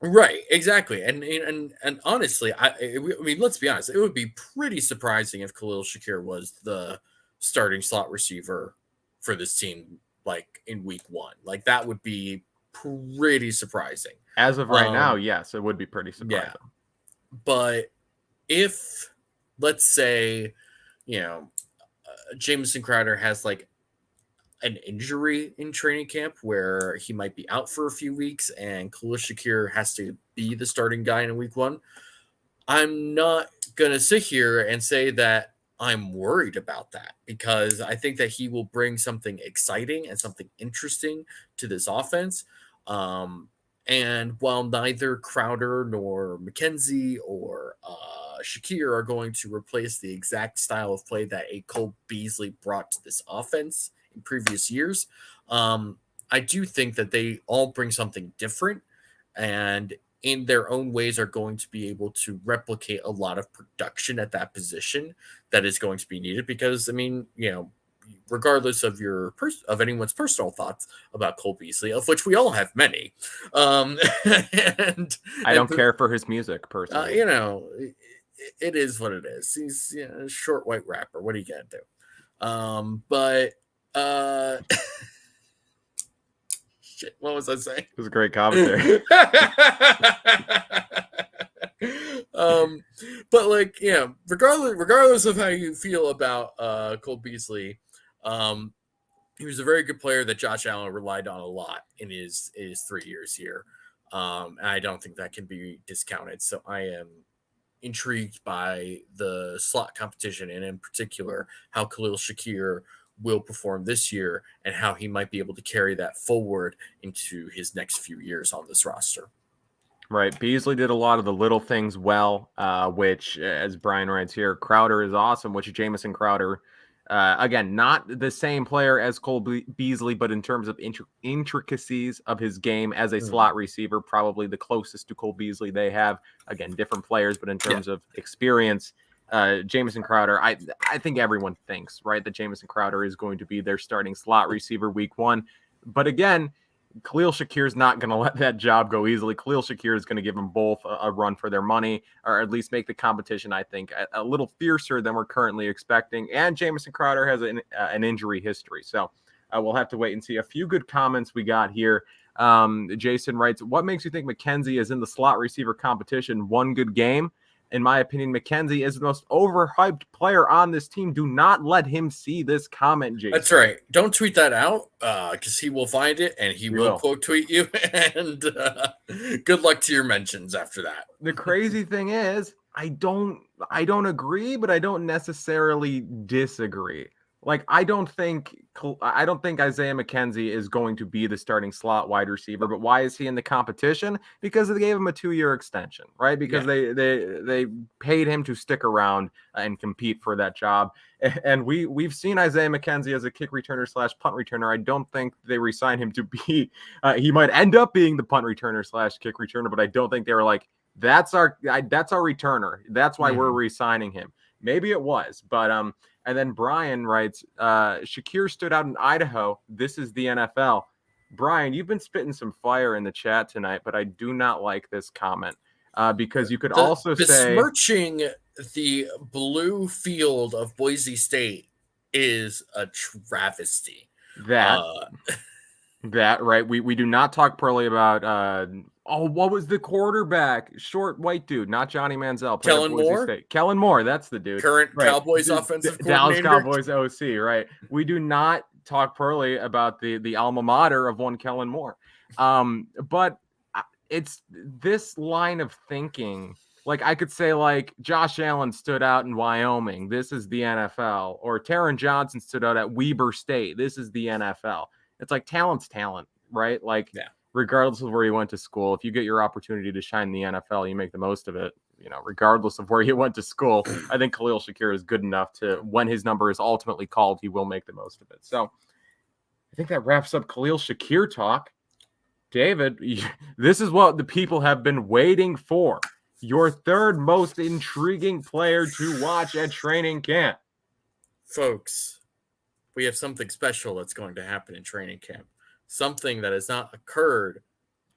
Right, exactly. And honestly, I mean, let's be honest, it would be pretty surprising if Khalil Shakir was the starting slot receiver for this team, like, in week 1. Like, that would be pretty surprising. As of right now, yes, it would be pretty surprising. Yeah. But if, let's say, Jamison Crowder has, like, an injury in training camp where he might be out for a few weeks and Khalil Shakir has to be the starting guy in week 1, I'm not going to sit here and say that I'm worried about that, because I think that he will bring something exciting and something interesting to this offense. And while neither Crowder nor McKenzie or Shakir are going to replace the exact style of play that a Cole Beasley brought to this offense in previous years, I do think that they all bring something different, and in their own ways are going to be able to replicate a lot of production at that position that is going to be needed. Because, I mean, regardless of of anyone's personal thoughts about Cole Beasley, of which we all have many, and I don't care for his music personally. It is what it is. He's a short white rapper. What are you gonna do? But shit, what was I saying? It was a great commentary. But, like, regardless of how you feel about Cole Beasley, he was a very good player that Josh Allen relied on a lot in his 3 years here. And I don't think that can be discounted. So I am intrigued by the slot competition, and in particular how Khalil Shakir will perform this year and how he might be able to carry that forward into his next few years on this roster. Right. Beasley did a lot of the little things well, which, as Brian writes here, Crowder is awesome, which Jamison Crowder, again, not the same player as Cole Beasley, but in terms of intricacies of his game as a slot receiver, probably the closest to Cole Beasley they have. Again, different players, but in terms of experience, Jamison Crowder, I think everyone thinks, right, that Jamison Crowder is going to be their starting slot receiver week 1. But again, Khalil Shakir is not going to let that job go easily. Khalil Shakir is going to give them both a run for their money, or at least make the competition, I think, a little fiercer than we're currently expecting. And Jamison Crowder has an injury history. So we'll have to wait and see. A few good comments we got here. Jason writes, what makes you think McKenzie is in the slot receiver competition? One good game? In my opinion, McKenzie is the most overhyped player on this team. Do not let him see this comment, Jason. That's right. Don't tweet that out, because he will find it and he will quote tweet you. And good luck to your mentions after that. The crazy thing is, I don't agree, but I don't necessarily disagree. Like, I don't think Isaiah McKenzie is going to be the starting slot wide receiver, but why is he in the competition? Because they gave him a 2-year extension, right? Because they paid him to stick around and compete for that job. And we've seen Isaiah McKenzie as a kick returner / punt returner. I don't think they re-signed him to be, he might end up being the punt returner / kick returner, but I don't think they were like, that's our returner. That's why we're re-signing him. Maybe it was, but and then Brian writes, Shakir stood out in Idaho. This is the NFL. Brian, you've been spitting some fire in the chat tonight, but I do not like this comment because you could also say besmirching the blue field of Boise State is a travesty. That right. We do not talk poorly about what was the quarterback? Short white dude, not Johnny Manziel. Kellen Moore? State. Kellen Moore, that's the dude. Current Cowboys offensive Dallas coordinator. Cowboys OC, right. We do not talk poorly about the alma mater of one Kellen Moore. But it's this line of thinking. Like, I could say, like, Josh Allen stood out in Wyoming. This is the NFL. Or Taron Johnson stood out at Weber State. This is the NFL. It's like talent's talent, right? Like, regardless of where you went to school, if you get your opportunity to shine in the NFL, you make the most of it, regardless of where you went to school. I think Khalil Shakir is good enough to, when his number is ultimately called, he will make the most of it. So I think that wraps up Khalil Shakir talk. David, this is what the people have been waiting for. Your third most intriguing player to watch at training camp. Folks, we have something special that's going to happen in training camp. Something that has not occurred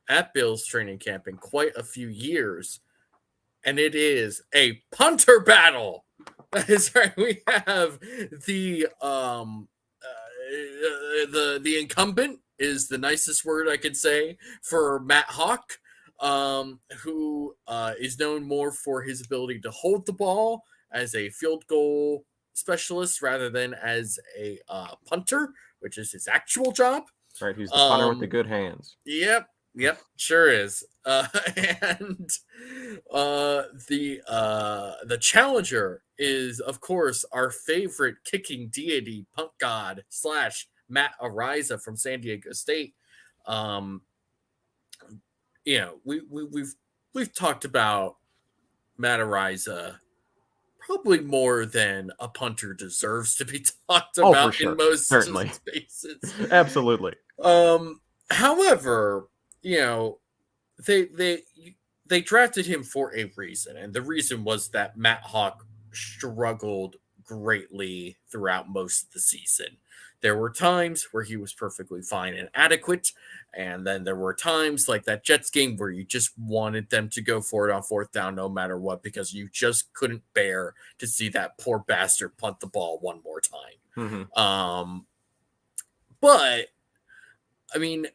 at Bills training camp in quite a few years. And it is a punter battle. That is right. We have the incumbent is the nicest word I could say for Matt Hawk, who is known more for his ability to hold the ball as a field goal specialist rather than as a punter, which is his actual job. Right, he's the punter with the good hands. Yep, sure is. And the challenger is, of course, our favorite kicking deity, punt god / Matt Araiza from San Diego State. We've talked about Matt Araiza probably more than a punter deserves to be talked about for sure. in most Certainly. spaces. Absolutely. However, they drafted him for a reason, and the reason was that Matt Hawk struggled greatly throughout most of the season. There were times where he was perfectly fine and adequate, and then there were times like that Jets game where you just wanted them to go for it on fourth down no matter what, because you just couldn't bear to see that poor bastard punt the ball one more time. Mm-hmm. But I mean,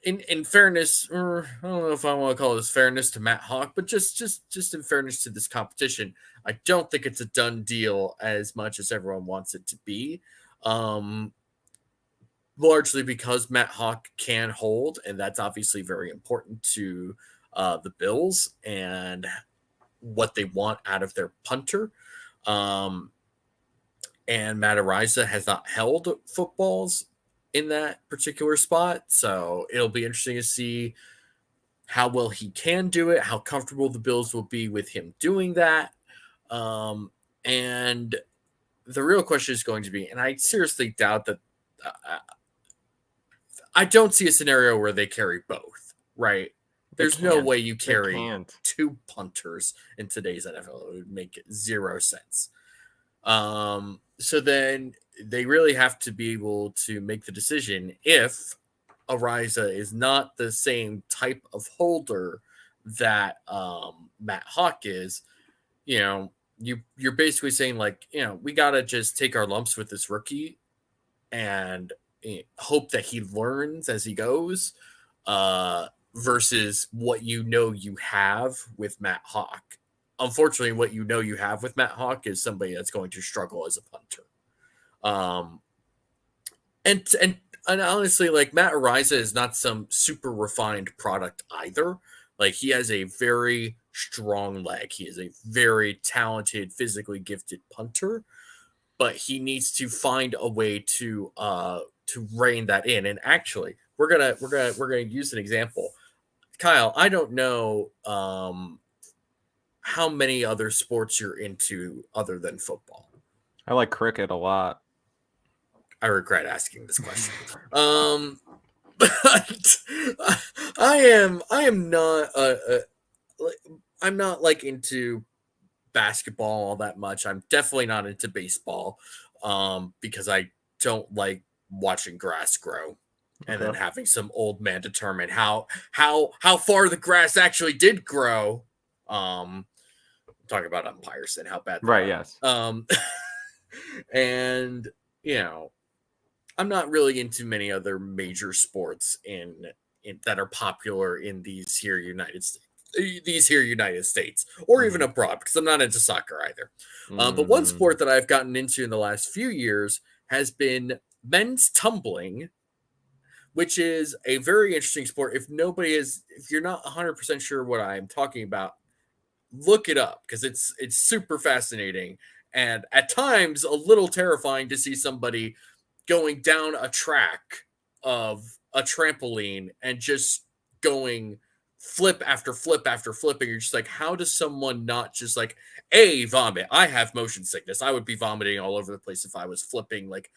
in fairness, or I don't know if I want to call this fairness to Matt Hawk, but just in fairness to this competition, I don't think it's a done deal as much as everyone wants it to be. Largely because Matt Hawk can hold, and that's obviously very important to the Bills and what they want out of their punter. And Matt Araiza has not held footballs in that particular spot, so it'll be interesting to see how well he can do it, how comfortable the Bills will be with him doing that. And the real question is going to be, and I seriously doubt that, I don't see a scenario where they carry both, right? There's no way you carry two punters in today's NFL. It would make zero sense. So then they really have to be able to make the decision if Araiza is not the same type of holder that Matt Hawk is. You're basically saying, like, we got to just take our lumps with this rookie and hope that he learns as he goes, versus what you have with Matt Hawk. Unfortunately, what you have with Matt Hawk is somebody that's going to struggle as a punter. And honestly, like, Matt Araiza is not some super refined product either. Like, he has a very strong leg. He is a very talented, physically gifted punter. but he needs to find a way to rein that in. And actually, we're gonna use an example. Kyle, I don't know how many other sports you're into other than football. I like cricket a lot. I regret asking this question. But I am not I'm not like into basketball all that much. I'm definitely not into baseball because I don't like watching grass grow and then having some old man determine how far the grass actually did grow. Talking about umpires and how bad they right, are. Yes. And I'm not really into many other major sports in that are popular in these here United States or even abroad, because I'm not into soccer either. But one sport that I've gotten into in the last few years has been men's tumbling, which is a very interesting sport. If you're not 100% sure what I'm talking about, look it up, because it's super fascinating and at times a little terrifying to see somebody going down a track of a trampoline and just going flip after flip after flip. And you're just like, how does someone not just like vomit? I have motion sickness. I would be vomiting all over the place if I was flipping like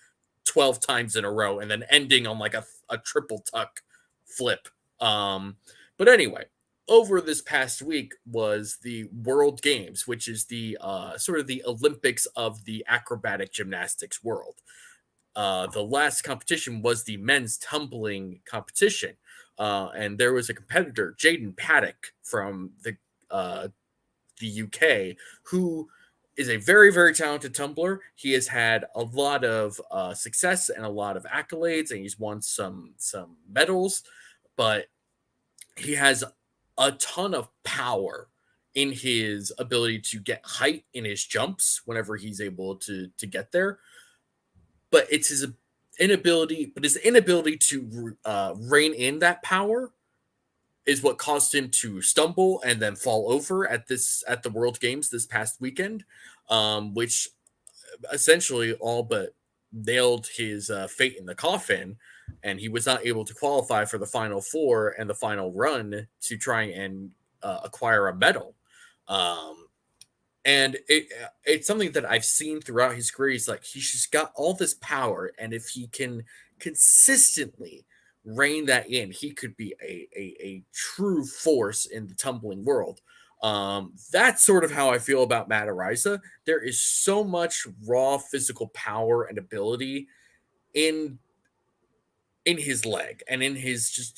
12 times in a row and then ending on like a triple tuck flip. But anyway, over this past week was the World Games, which is the sort of the Olympics of the acrobatic gymnastics world. The last competition was the men's tumbling competition. And there was a competitor, Jaden Paddock from the UK, who is a very, very talented tumbler. He has had a lot of success and a lot of accolades, and he's won some medals, but he has a ton of power in his ability to get height in his jumps whenever he's able to get there. But it's his inability to rein in that power is what caused him to stumble and then fall over at the World Games this past weekend, which essentially all but nailed his fate in the coffin, and he was not able to qualify for the Final Four and the final run to try and acquire a medal. And it's something that I've seen throughout his career. He's like, he's just got all this power, and if he can consistently rein that in, he could be a true force in the tumbling world. That's sort of how I feel about Matt Ariza. There is so much raw physical power and ability in his leg and in his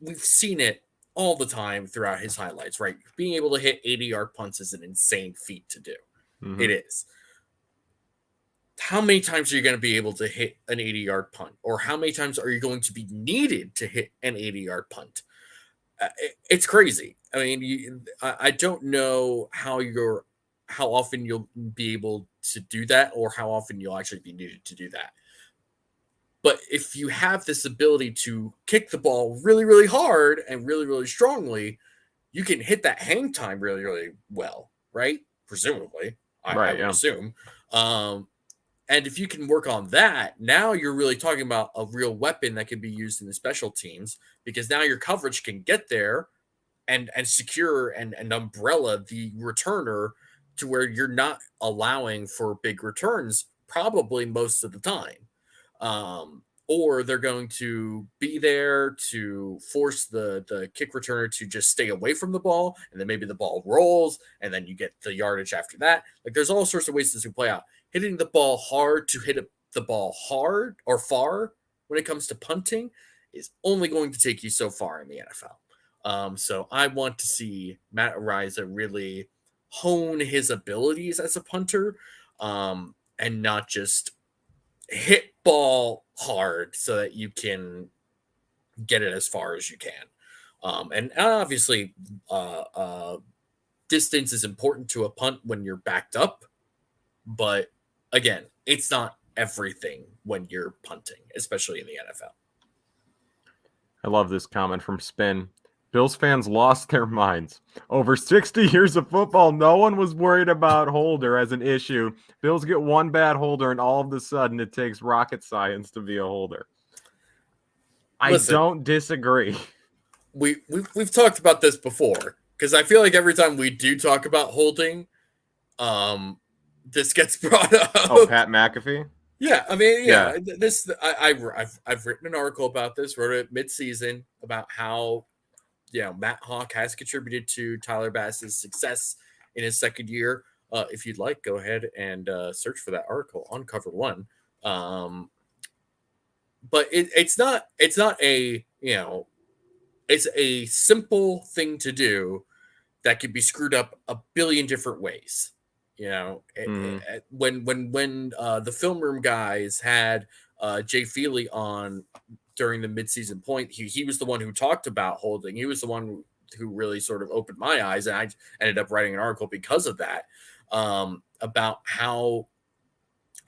we've seen it all the time throughout his highlights, right? Being able to hit 80-yard punts is an insane feat to do. Mm-hmm. It is. How many times are you going to be able to hit an 80-yard punt? Or how many times are you going to be needed to hit an 80-yard punt? It's crazy. I mean, I don't know how often you'll be able to do that, or how often you'll actually be needed to do that. But if you have this ability to kick the ball really, really hard and really, really strongly, you can hit that hang time really, really well, right? Presumably, I would assume. And if you can work on that, now you're really talking about a real weapon that can be used in the special teams, because now your coverage can get there and secure and umbrella the returner to where you're not allowing for big returns probably most of the time. Or they're going to be there to force the kick returner to just stay away from the ball, and then maybe the ball rolls, and then you get the yardage after that. Like, there's all sorts of ways this can play out. Hitting the ball hard to hit the ball hard or far when it comes to punting is only going to take you so far in the NFL. So I want to see Matt Ariza really hone his abilities as a punter, and not just hit ball hard so that you can get it as far as you can. And obviously, distance is important to a punt when you're backed up. But again, it's not everything when you're punting, especially in the NFL. I love this comment from Spin. Bills fans lost their minds. Over 60 years of football, no one was worried about holder as an issue. Bills get one bad holder, and all of a sudden it takes rocket science to be a holder. Listen, I don't disagree. We've talked about this before, because I feel like every time we do talk about holding, this gets brought up. Oh, Pat McAfee? Yeah, I mean, yeah. This I've written an article about this, wrote it mid-season about how Matt Hawk has contributed to Tyler Bass's success in his second year. If you'd like, go ahead and search for that article on Cover One. But it's not a it's a simple thing to do that could be screwed up a billion different ways. When the film room guys had Jay Feely on during the midseason point, he was the one who talked about holding. He was the one who really sort of opened my eyes, and I ended up writing an article because of that, about how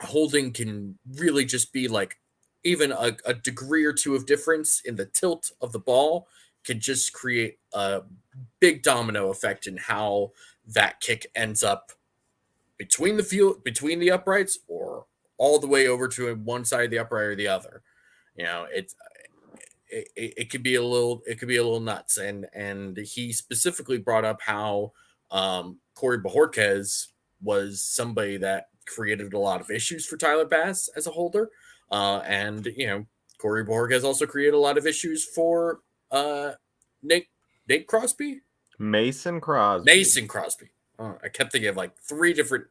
holding can really just be like even a degree or two of difference in the tilt of the ball can just create a big domino effect in how that kick ends up between the uprights or all the way over to one side of the upright or the other. It could be a little nuts. And he specifically brought up how Corey Bojorquez was somebody that created a lot of issues for Tyler Bass as a holder. And Corey Bojorquez also created a lot of issues for Nate Crosby? Mason Crosby. I kept thinking of like three different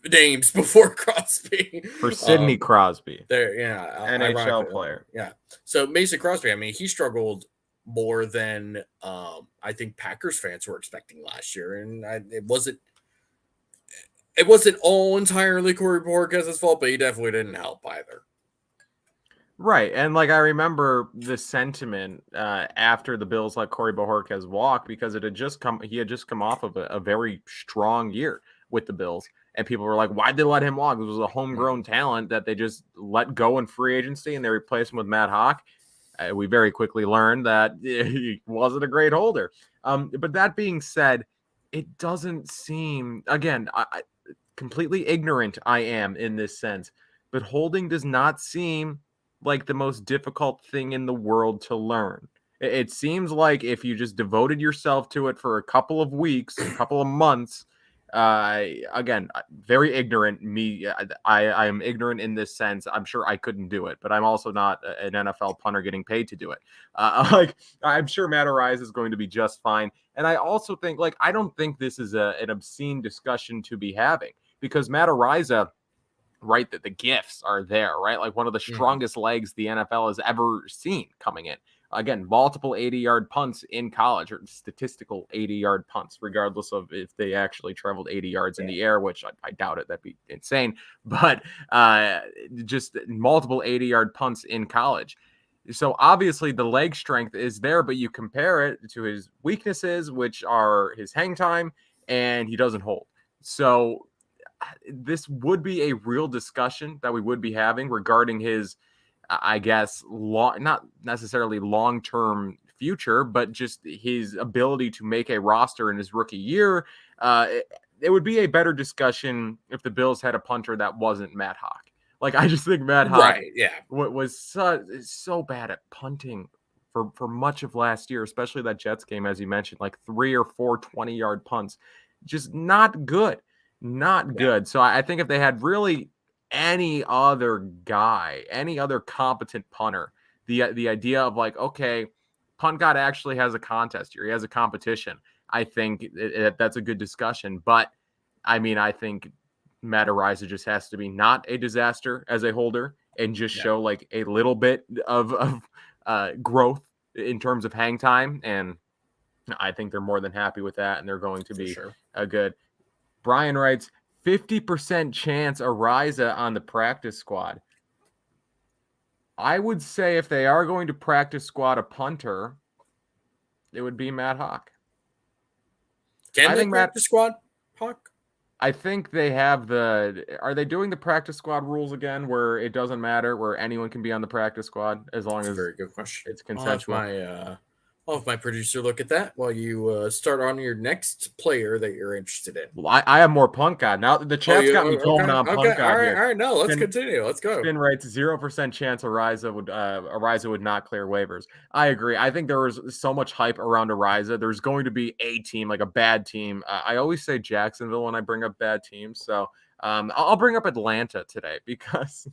names before Crosby. For Sidney Crosby. NHL player. Yeah. So Mason Crosby, I mean, he struggled more than I think Packers fans were expecting last year. And it wasn't all entirely Corey Bojorquez's fault, but he definitely didn't help either. Right. And I remember the sentiment after the Bills let Corey Bojorquez walk, because he had just come off of a very strong year with the Bills. And people were like, why'd they let him walk? This was a homegrown talent that they just let go in free agency and they replaced him with Matt Hawk. We very quickly learned that he wasn't a great holder. But that being said, it doesn't seem, again, I completely ignorant I am in this sense, but holding does not seem like the most difficult thing in the world to learn. It seems like if you just devoted yourself to it for a couple of weeks, a couple of months, again, very ignorant. I am ignorant in this sense. I'm sure I couldn't do it, but I'm also not an NFL punter getting paid to do it. I'm sure Matt Araiza is going to be just fine. And I also think, I don't think this is an obscene discussion to be having, because Matt Araiza, right, that the gifts are there, right? Like one of the strongest legs the NFL has ever seen coming in. Again, multiple 80-yard punts in college, or statistical 80-yard punts, regardless of if they actually traveled 80 yards in the air, which I doubt it. That'd be insane. But just multiple 80-yard punts in college. So obviously the leg strength is there, but you compare it to his weaknesses, which are his hang time, and he doesn't hold. So this would be a real discussion that we would be having regarding his, I guess, not necessarily long-term future, but just his ability to make a roster in his rookie year. It would be a better discussion if the Bills had a punter that wasn't Matt Hawk. I just think Matt Hawk was so bad at punting for much of last year, especially that Jets game, as you mentioned, 3 or 4 20-yard punts. Just not good. Not good. So I think if they had really any other guy, any other competent punter, the idea of okay, Punt God actually has a contest here. He has a competition. I think that's a good discussion. But I mean, I think Matt Araiza just has to be not a disaster as a holder and just show a little bit of growth in terms of hang time. And I think they're more than happy with that. And they're going to be a good. Brian writes, 50% chance Araiza on the practice squad. I would say if they are going to practice squad a punter, it would be Matt Hawk. Can they practice squad Hawk? I think they have are they doing the practice squad rules again where it doesn't matter, where anyone can be on the practice squad as long as very good question. It's consensual? I'll have my producer look at that while you start on your next player that you're interested in. Well, I have more Punt God. Now the chat's got me going on Punt God all here. right. No, let's continue. Let's go. Spin rates 0% chance Ariza would not clear waivers. I agree. I think there was so much hype around Ariza. There's going to be a team, like a bad team. I always say Jacksonville when I bring up bad teams. So I'll bring up Atlanta today because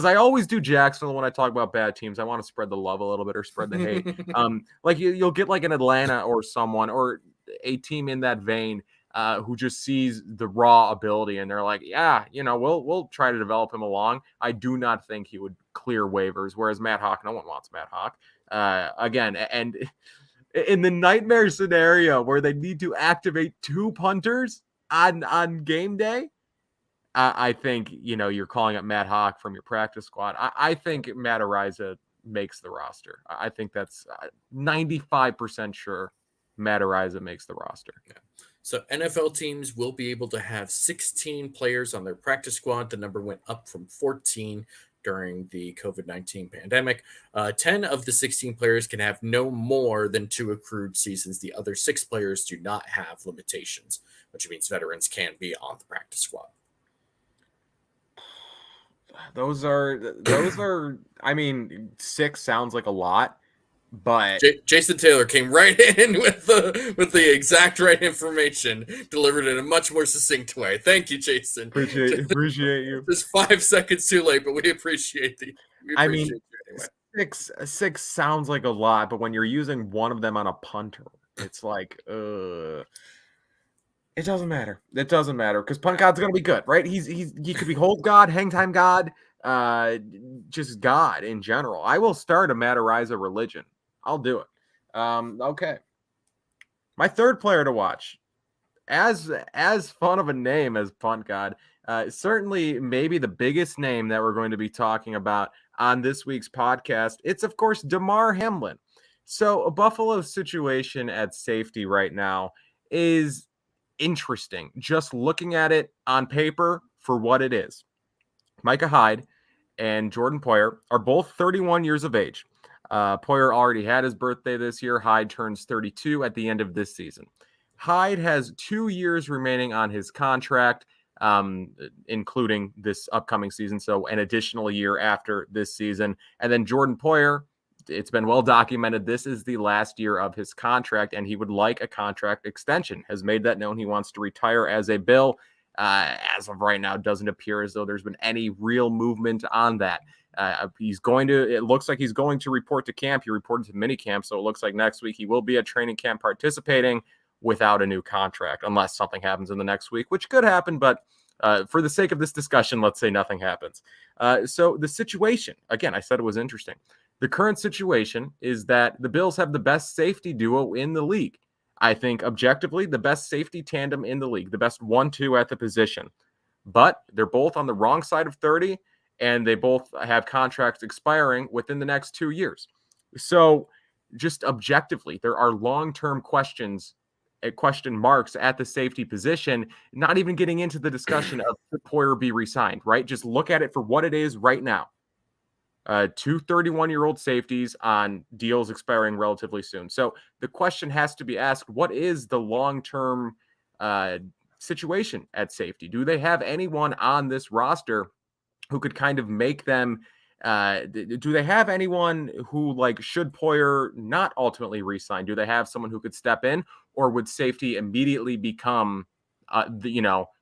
I always do Jacksonville when I talk about bad teams. I want to spread the love a little bit or spread the hate. Like you'll get like an Atlanta or someone or a team in that vein who just sees the raw ability and they're like, yeah, we'll try to develop him along. I do not think he would clear waivers. Whereas Matt Hawk, no one wants Matt Hawk. Again, and in the nightmare scenario where they need to activate 2 punters on game day, I think, you're calling up Matt Hawk from your practice squad. I think Matt Ariza makes the roster. I think that's 95% sure Matt Ariza makes the roster. Yeah. So NFL teams will be able to have 16 players on their practice squad. The number went up from 14 during the COVID-19 pandemic. 10 of the 16 players can have no more than 2 accrued seasons. The other 6 players do not have limitations, which means veterans can be on the practice squad. Those are, I mean, 6 sounds like a lot, but Jason Taylor came right in with the exact right information, delivered in a much more succinct way. Thank you, Jason. Appreciate you. Just 5 seconds too late, but we appreciate you anyway. 6 sounds like a lot, but when you're using one of them on a punter, it's like, it doesn't matter. It doesn't matter because Punt God's gonna be good, right? He could be hold God, hang time God, just God in general. I will start a Matt Ariza religion. I'll do it. Okay. My third player to watch, as fun of a name as Punt God, certainly maybe the biggest name that we're going to be talking about on this week's podcast. It's of course Damar Hamlin. So Buffalo's situation at safety right now is interesting. Just looking at it on paper for what it is. Micah Hyde and Jordan Poyer are both 31 years of age. Poyer already had his birthday this year. Hyde turns 32 at the end of this season. Hyde has 2 years remaining on his contract, including this upcoming season. So an additional year after this season. And then Jordan Poyer, it's been well documented. This is the last year of his contract, and he would like a contract extension. Has made that known. He wants to retire as a Bill. As of right now, doesn't appear as though there's been any real movement on that. It looks like he's going to report to camp. He reported to mini camp, so it looks like next week he will be at training camp participating without a new contract, unless something happens in the next week, which could happen. But for the sake of this discussion, let's say nothing happens. So the situation, again, I said it was interesting. The current situation is that the Bills have the best safety duo in the league. I think objectively the best safety tandem in the league, the best 1-2 at the position. But they're both on the wrong side of 30, and they both have contracts expiring within the next 2 years. So just objectively, there are long-term question marks at the safety position, not even getting into the discussion of should Poyer be re-signed, right? Just look at it for what it is right now. 2 31-year-old safeties on deals expiring relatively soon. So the question has to be asked, what is the long-term situation at safety? Do they have anyone on this roster who could kind of make them do they have anyone who, like, should Poyer not ultimately re-sign? Do they have someone who could step in, or would safety immediately become,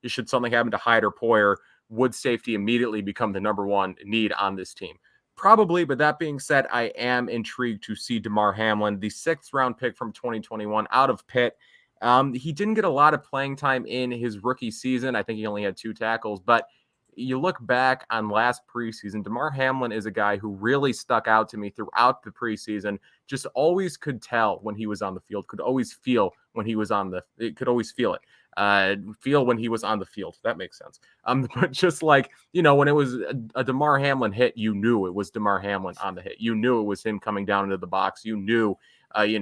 should something happen to Hyde or Poyer, would safety immediately become the number one need on this team? Probably, but that being said, I am intrigued to see Damar Hamlin, the 6th round pick from 2021 out of Pitt. He didn't get a lot of playing time in his rookie season. I think he only had 2 tackles, but you look back on last preseason, Damar Hamlin is a guy who really stuck out to me throughout the preseason. Just always could tell when he was on the field, could always feel when he was could always feel it. Feel when he was on the field. That makes sense. But just like, when it was a Damar Hamlin hit, you knew it was Damar Hamlin on the hit. You knew it was him coming down into the box. You knew, you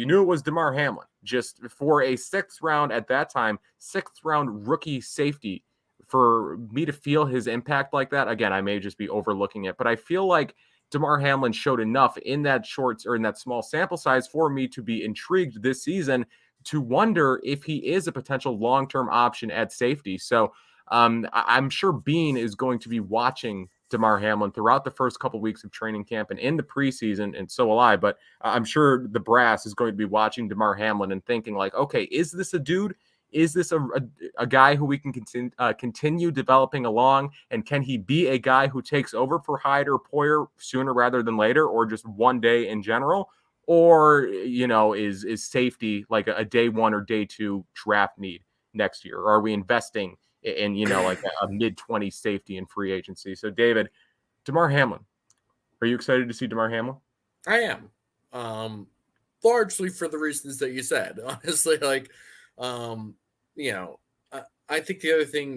knew it was Damar Hamlin. Just for a 6th round at that time, 6th round rookie safety, for me to feel his impact like that, again, I may just be overlooking it, but I feel like Damar Hamlin showed enough in that small sample size for me to be intrigued this season to wonder if he is a potential long-term option at safety. So I'm sure Bean is going to be watching Damar Hamlin throughout the first couple weeks of training camp and in the preseason, and so will I. But I'm sure the brass is going to be watching Damar Hamlin and thinking like, okay, is this a dude? Is this a guy who we can continue developing along? And can he be a guy who takes over for Hyde or Poyer sooner rather than later, or just one day in general? Or, is safety like a day one or day two draft need next year? Or are we investing in, like a mid-20s safety in free agency? So, David, Damar Hamlin, are you excited to see Damar Hamlin? I am. Largely for the reasons that you said. Honestly, I think the other thing,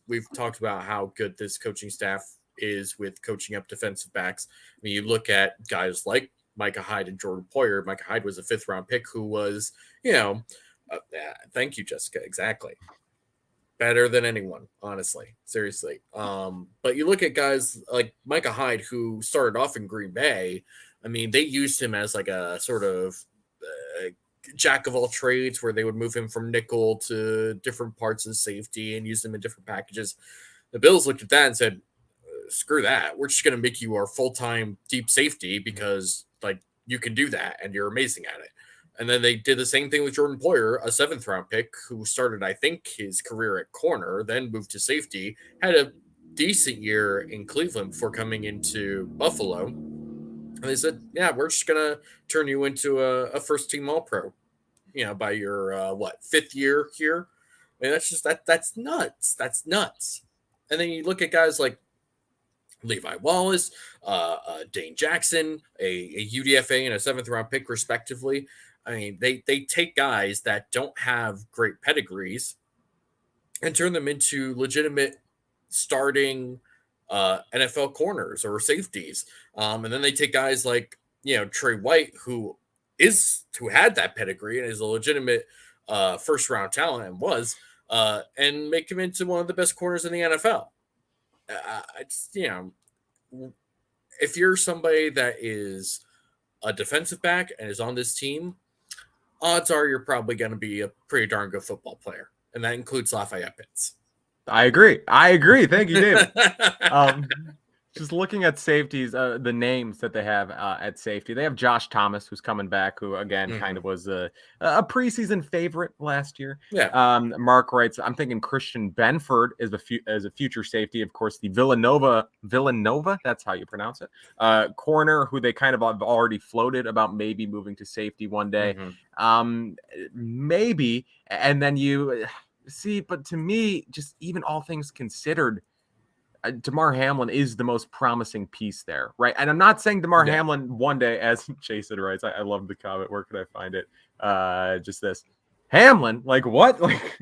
we've talked about how good this coaching staff is with coaching up defensive backs. I mean, you look at guys like Micah Hyde and Jordan Poyer. Micah Hyde was a 5th round pick who was, thank you, Jessica. Exactly. Better than anyone, honestly, seriously. But you look at guys like Micah Hyde, who started off in Green Bay. I mean, they used him as like a sort of jack of all trades, where they would move him from nickel to different parts of safety and use them in different packages. The Bills looked at that and said, screw that. We're just going to make you our full-time deep safety because you can do that and you're amazing at it. And then they did the same thing with Jordan Poyer, a 7th round pick who started, I think, his career at corner, then moved to safety, had a decent year in Cleveland before coming into Buffalo. And they said, yeah, we're just going to turn you into a first-team All-Pro, by your, 5th year here. I mean, that's nuts. That's nuts. And then you look at guys like Levi Wallace, Dane Jackson, a UDFA and a 7th round pick, respectively. I mean, they take guys that don't have great pedigrees and turn them into legitimate starting NFL corners or safeties. And then they take guys like, Trey White, who had that pedigree and is a legitimate 1st round talent and make him into one of the best corners in the NFL. If you're somebody that is a defensive back and is on this team, odds are you're probably going to be a pretty darn good football player. And that includes Lafayette Pitts. I agree. Thank you, David. Just looking at safeties, the names that they have at safety, they have Josh Thomas, who's coming back, who again kind of was a preseason favorite last year. Yeah. Mark writes, I'm thinking Christian Benford is a future safety. Of course, the Villanova, that's how you pronounce it. Corner, who they kind of have already floated about maybe moving to safety one day. Maybe, and then you see, but to me, just even all things considered, Damar Hamlin is the most promising piece there, right? And I'm not saying Damar Hamlin one day, as Jason writes, I love the comment. Where could I find it? Just this. Hamlin? Like what? Like,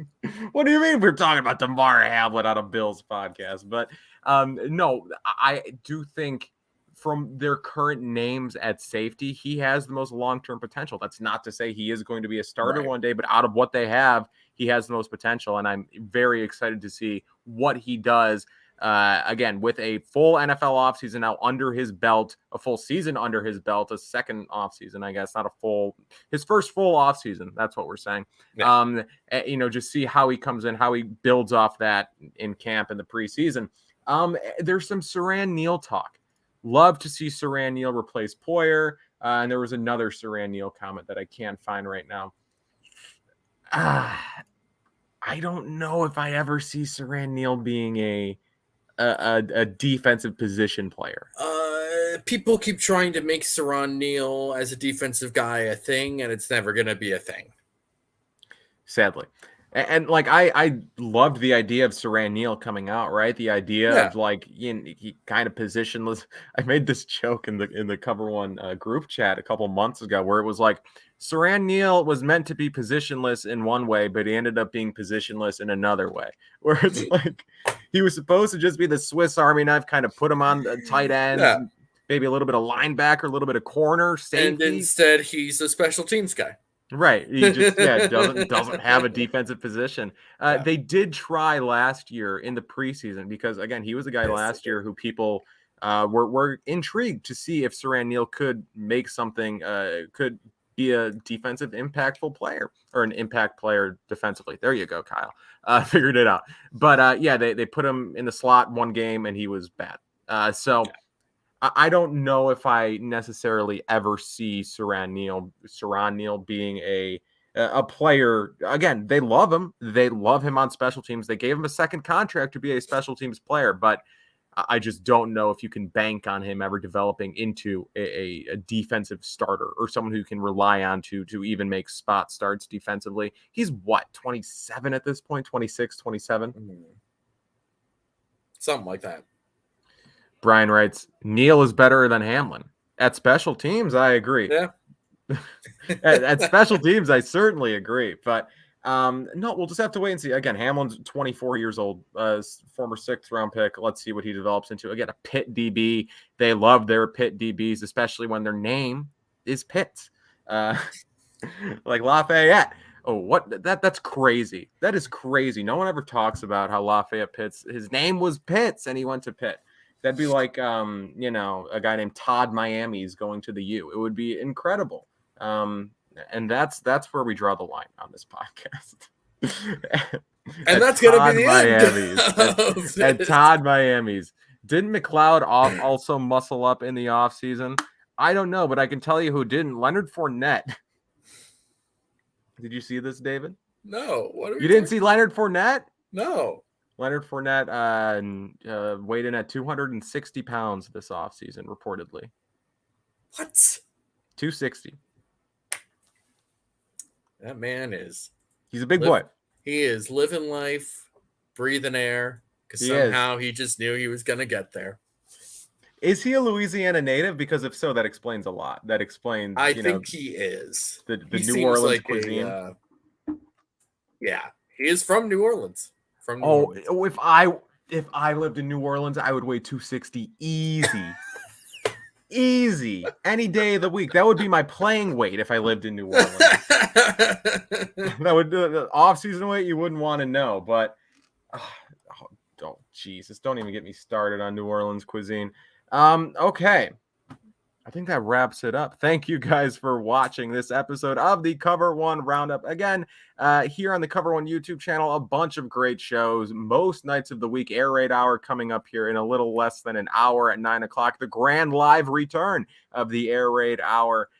what do you mean we're talking about Damar Hamlin on a Bills podcast? But no, I do think from their current names at safety, he has the most long-term potential. That's not to say he is going to be a starter one day, but out of what they have, he has the most potential. And I'm very excited to see what he does. Again, with a full NFL offseason now under his belt, a full season under his belt, a second offseason, I guess, his first full offseason. That's what we're saying. Yeah. Just see how he comes in, how he builds off that in camp in the preseason. There's some Siran Neal talk. Love to see Siran Neal replace Poyer. And there was another Siran Neal comment that I can't find right now. I don't know if I ever see Siran Neal being a defensive position player. People keep trying to make Siran Neal as a defensive guy a thing, and it's never going to be a thing. Sadly. And I loved the idea of Siran Neal coming out, right? The idea of he kind of positionless. I made this joke in the Cover One group chat a couple months ago where it was like Siran Neal was meant to be positionless in one way, but he ended up being positionless in another way. Where it's like he was supposed to just be the Swiss Army knife, kind of put him on the tight end, maybe a little bit of linebacker, a little bit of corner, safety. And instead, he's a special teams guy. Right. He just doesn't have a defensive position. They did try last year in the preseason because, again, he was a guy last year who people We're intrigued to see if Siran Neal could make something, could be a defensive impactful player or an impact player defensively. There you go, Kyle. Figured it out. But yeah, they put him in the slot one game and he was bad. So I don't know if I necessarily ever see Siran Neal being a player. Again, they love him. They love him on special teams. They gave him a second contract to be a special teams player, but I just don't know if you can bank on him ever developing into a defensive starter or someone who can rely on to even make spot starts defensively. He's what, 27 at this point, 26, 27? Something like that. Brian writes, Neal is better than Hamlin. At special teams, I agree. Yeah. at special teams, I certainly agree. But no, we'll just have to wait and see. Again, Hamlin's 24 years old, former 6th round pick. Let's see what he develops into. Again, a Pitt DB. They love their Pitt DBs, especially when their name is Pitt. Like Lafayette. Oh, what? That's crazy. That is crazy. No one ever talks about how Lafayette Pitts, his name was Pitts and he went to Pitt. That'd be like, a guy named Todd Miami's going to the U. It would be incredible. And that's where we draw the line on this podcast. And that's going to be the end. At Todd Miami's. Didn't McLeod also muscle up in the offseason? I don't know, but I can tell you who didn't. Leonard Fournette. Did you see this, David? No. You didn't see Leonard Fournette? No. Leonard Fournette weighed in at 260 pounds this offseason, reportedly. What? 260. That man is... He's a big boy. He is living life, breathing air, because somehow he just knew he was going to get there. Is he a Louisiana native? Because if so, that explains a lot. That explains, I think he is. The New Orleans cuisine. Yeah, he is from New Orleans. If I lived in New Orleans, I would weigh 260 easy. Easy. Any day of the week. That would be my playing weight if I lived in New Orleans. That would the off-season weight you wouldn't want to know, but Jesus, don't even get me started on New Orleans cuisine. Okay. I think that wraps it up. Thank you guys for watching this episode of the Cover One Roundup. Again, here on the Cover One YouTube channel, a bunch of great shows. Most nights of the week, Air Raid Hour coming up here in a little less than an hour at 9 o'clock. The grand live return of the Air Raid Hour.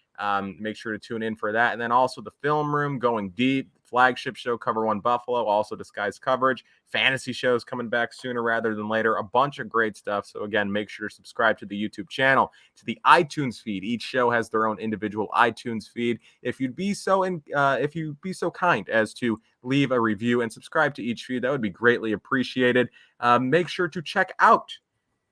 Make sure to tune in for that. And then also the Film Room going deep. Flagship show, Cover One Buffalo, also disguised coverage. Fantasy shows coming back sooner rather than later. A bunch of great stuff. So again, make sure to subscribe to the YouTube channel, to the iTunes feed. Each show has their own individual iTunes feed. If you'd be so kind as to leave a review and subscribe to each feed, that would be greatly appreciated. Make sure to check out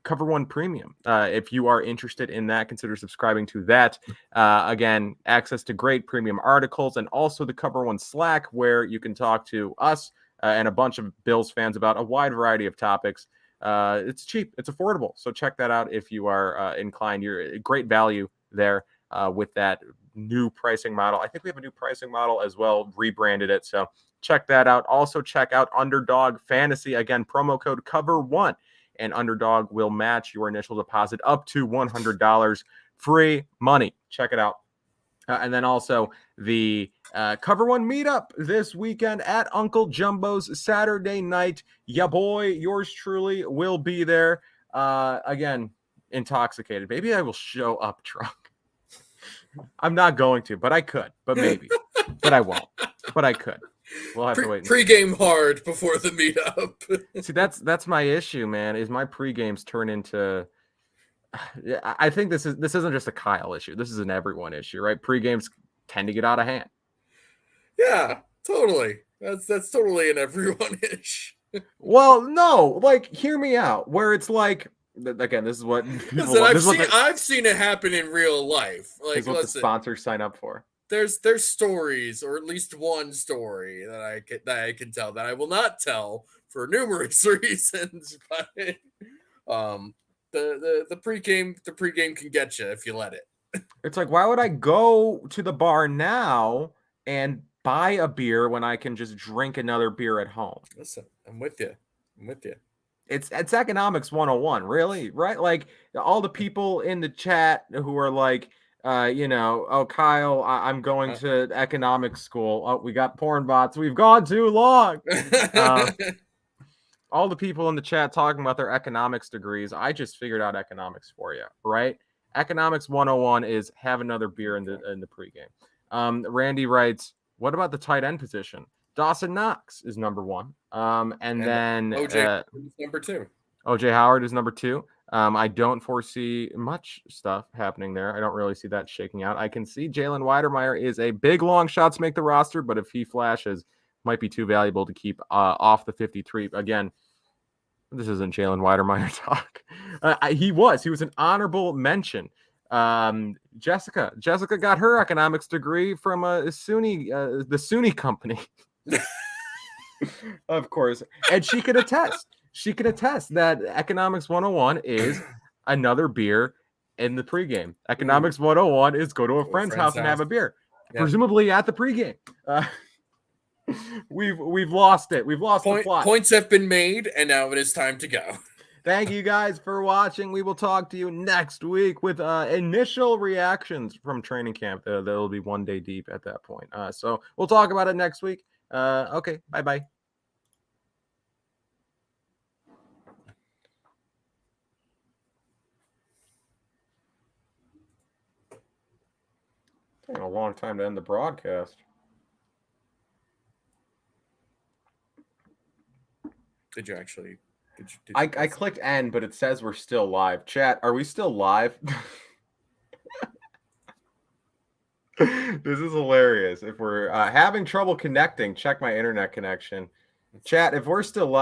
Cover One Premium. If you are interested in that, consider subscribing to that. Again, access to great premium articles and also the Cover One Slack, where you can talk to us and a bunch of Bills fans about a wide variety of topics. It's cheap. It's affordable. So check that out if you are inclined. You're great value there with that new pricing model. I think we have a new pricing model as well, rebranded it. So check that out. Also check out Underdog Fantasy. Again, promo code COVER1. And Underdog will match your initial deposit up to $100. Free money. Check it out. And then also the Cover One Meetup this weekend at Uncle Jumbo's Saturday night. Ya boy, yours truly will be there. Again, intoxicated. Maybe I will show up drunk. I'm not going to, but I could. But maybe. But I won't. But I could. We'll have to wait. Pre-game hard before the meetup. See, that's my issue, man. Is my pre-games turn into? I think this isn't just a Kyle issue. This is an everyone issue, right? Pre-games tend to get out of hand. Yeah, totally. That's totally an everyone issue. Well, no, like hear me out. Where it's like, again, this is what I've seen it happen in real life. Like, this is what the sponsors sign up for. There's stories, or at least one story that I can tell that I will not tell for numerous reasons. But the pregame can get you if you let it. It's like, why would I go to the bar now and buy a beer when I can just drink another beer at home? Listen, I'm with you. It's economics 101, really, right? Like all the people in the chat who are like, oh, Kyle, I'm going to economics school. Oh, we got porn bots. We've gone too long. All the people in the chat talking about their economics degrees. I just figured out economics for you, right? Economics 101 is have another beer in the pregame. Randy writes, what about the tight end position? Dawson Knox is number one. And then OJ is number two. OJ Howard is number two. I don't foresee much stuff happening there. I don't really see that shaking out. I can see Jalen Weidermeyer is a big long shot to make the roster, but if he flashes, might be too valuable to keep off the 53. Again, this isn't Jalen Weidermeyer talk. He was an honorable mention. Jessica got her economics degree from the SUNY company. Of course. And she could attest that economics 101 is another beer in the pregame. Economics 101 is go to a friend's house and have a beer, presumably at the pregame. We've lost it. We've lost the plot. Points have been made, and now it is time to go. Thank you guys for watching. We will talk to you next week with initial reactions from training camp. They'll be 1 day deep at that point. So we'll talk about it next week. Okay, bye-bye. Taking a long time to end the broadcast. Did you actually? I clicked end, but it says we're still live. Chat, are we still live? This is hilarious. If we're having trouble connecting, check my internet connection. Chat, if we're still live.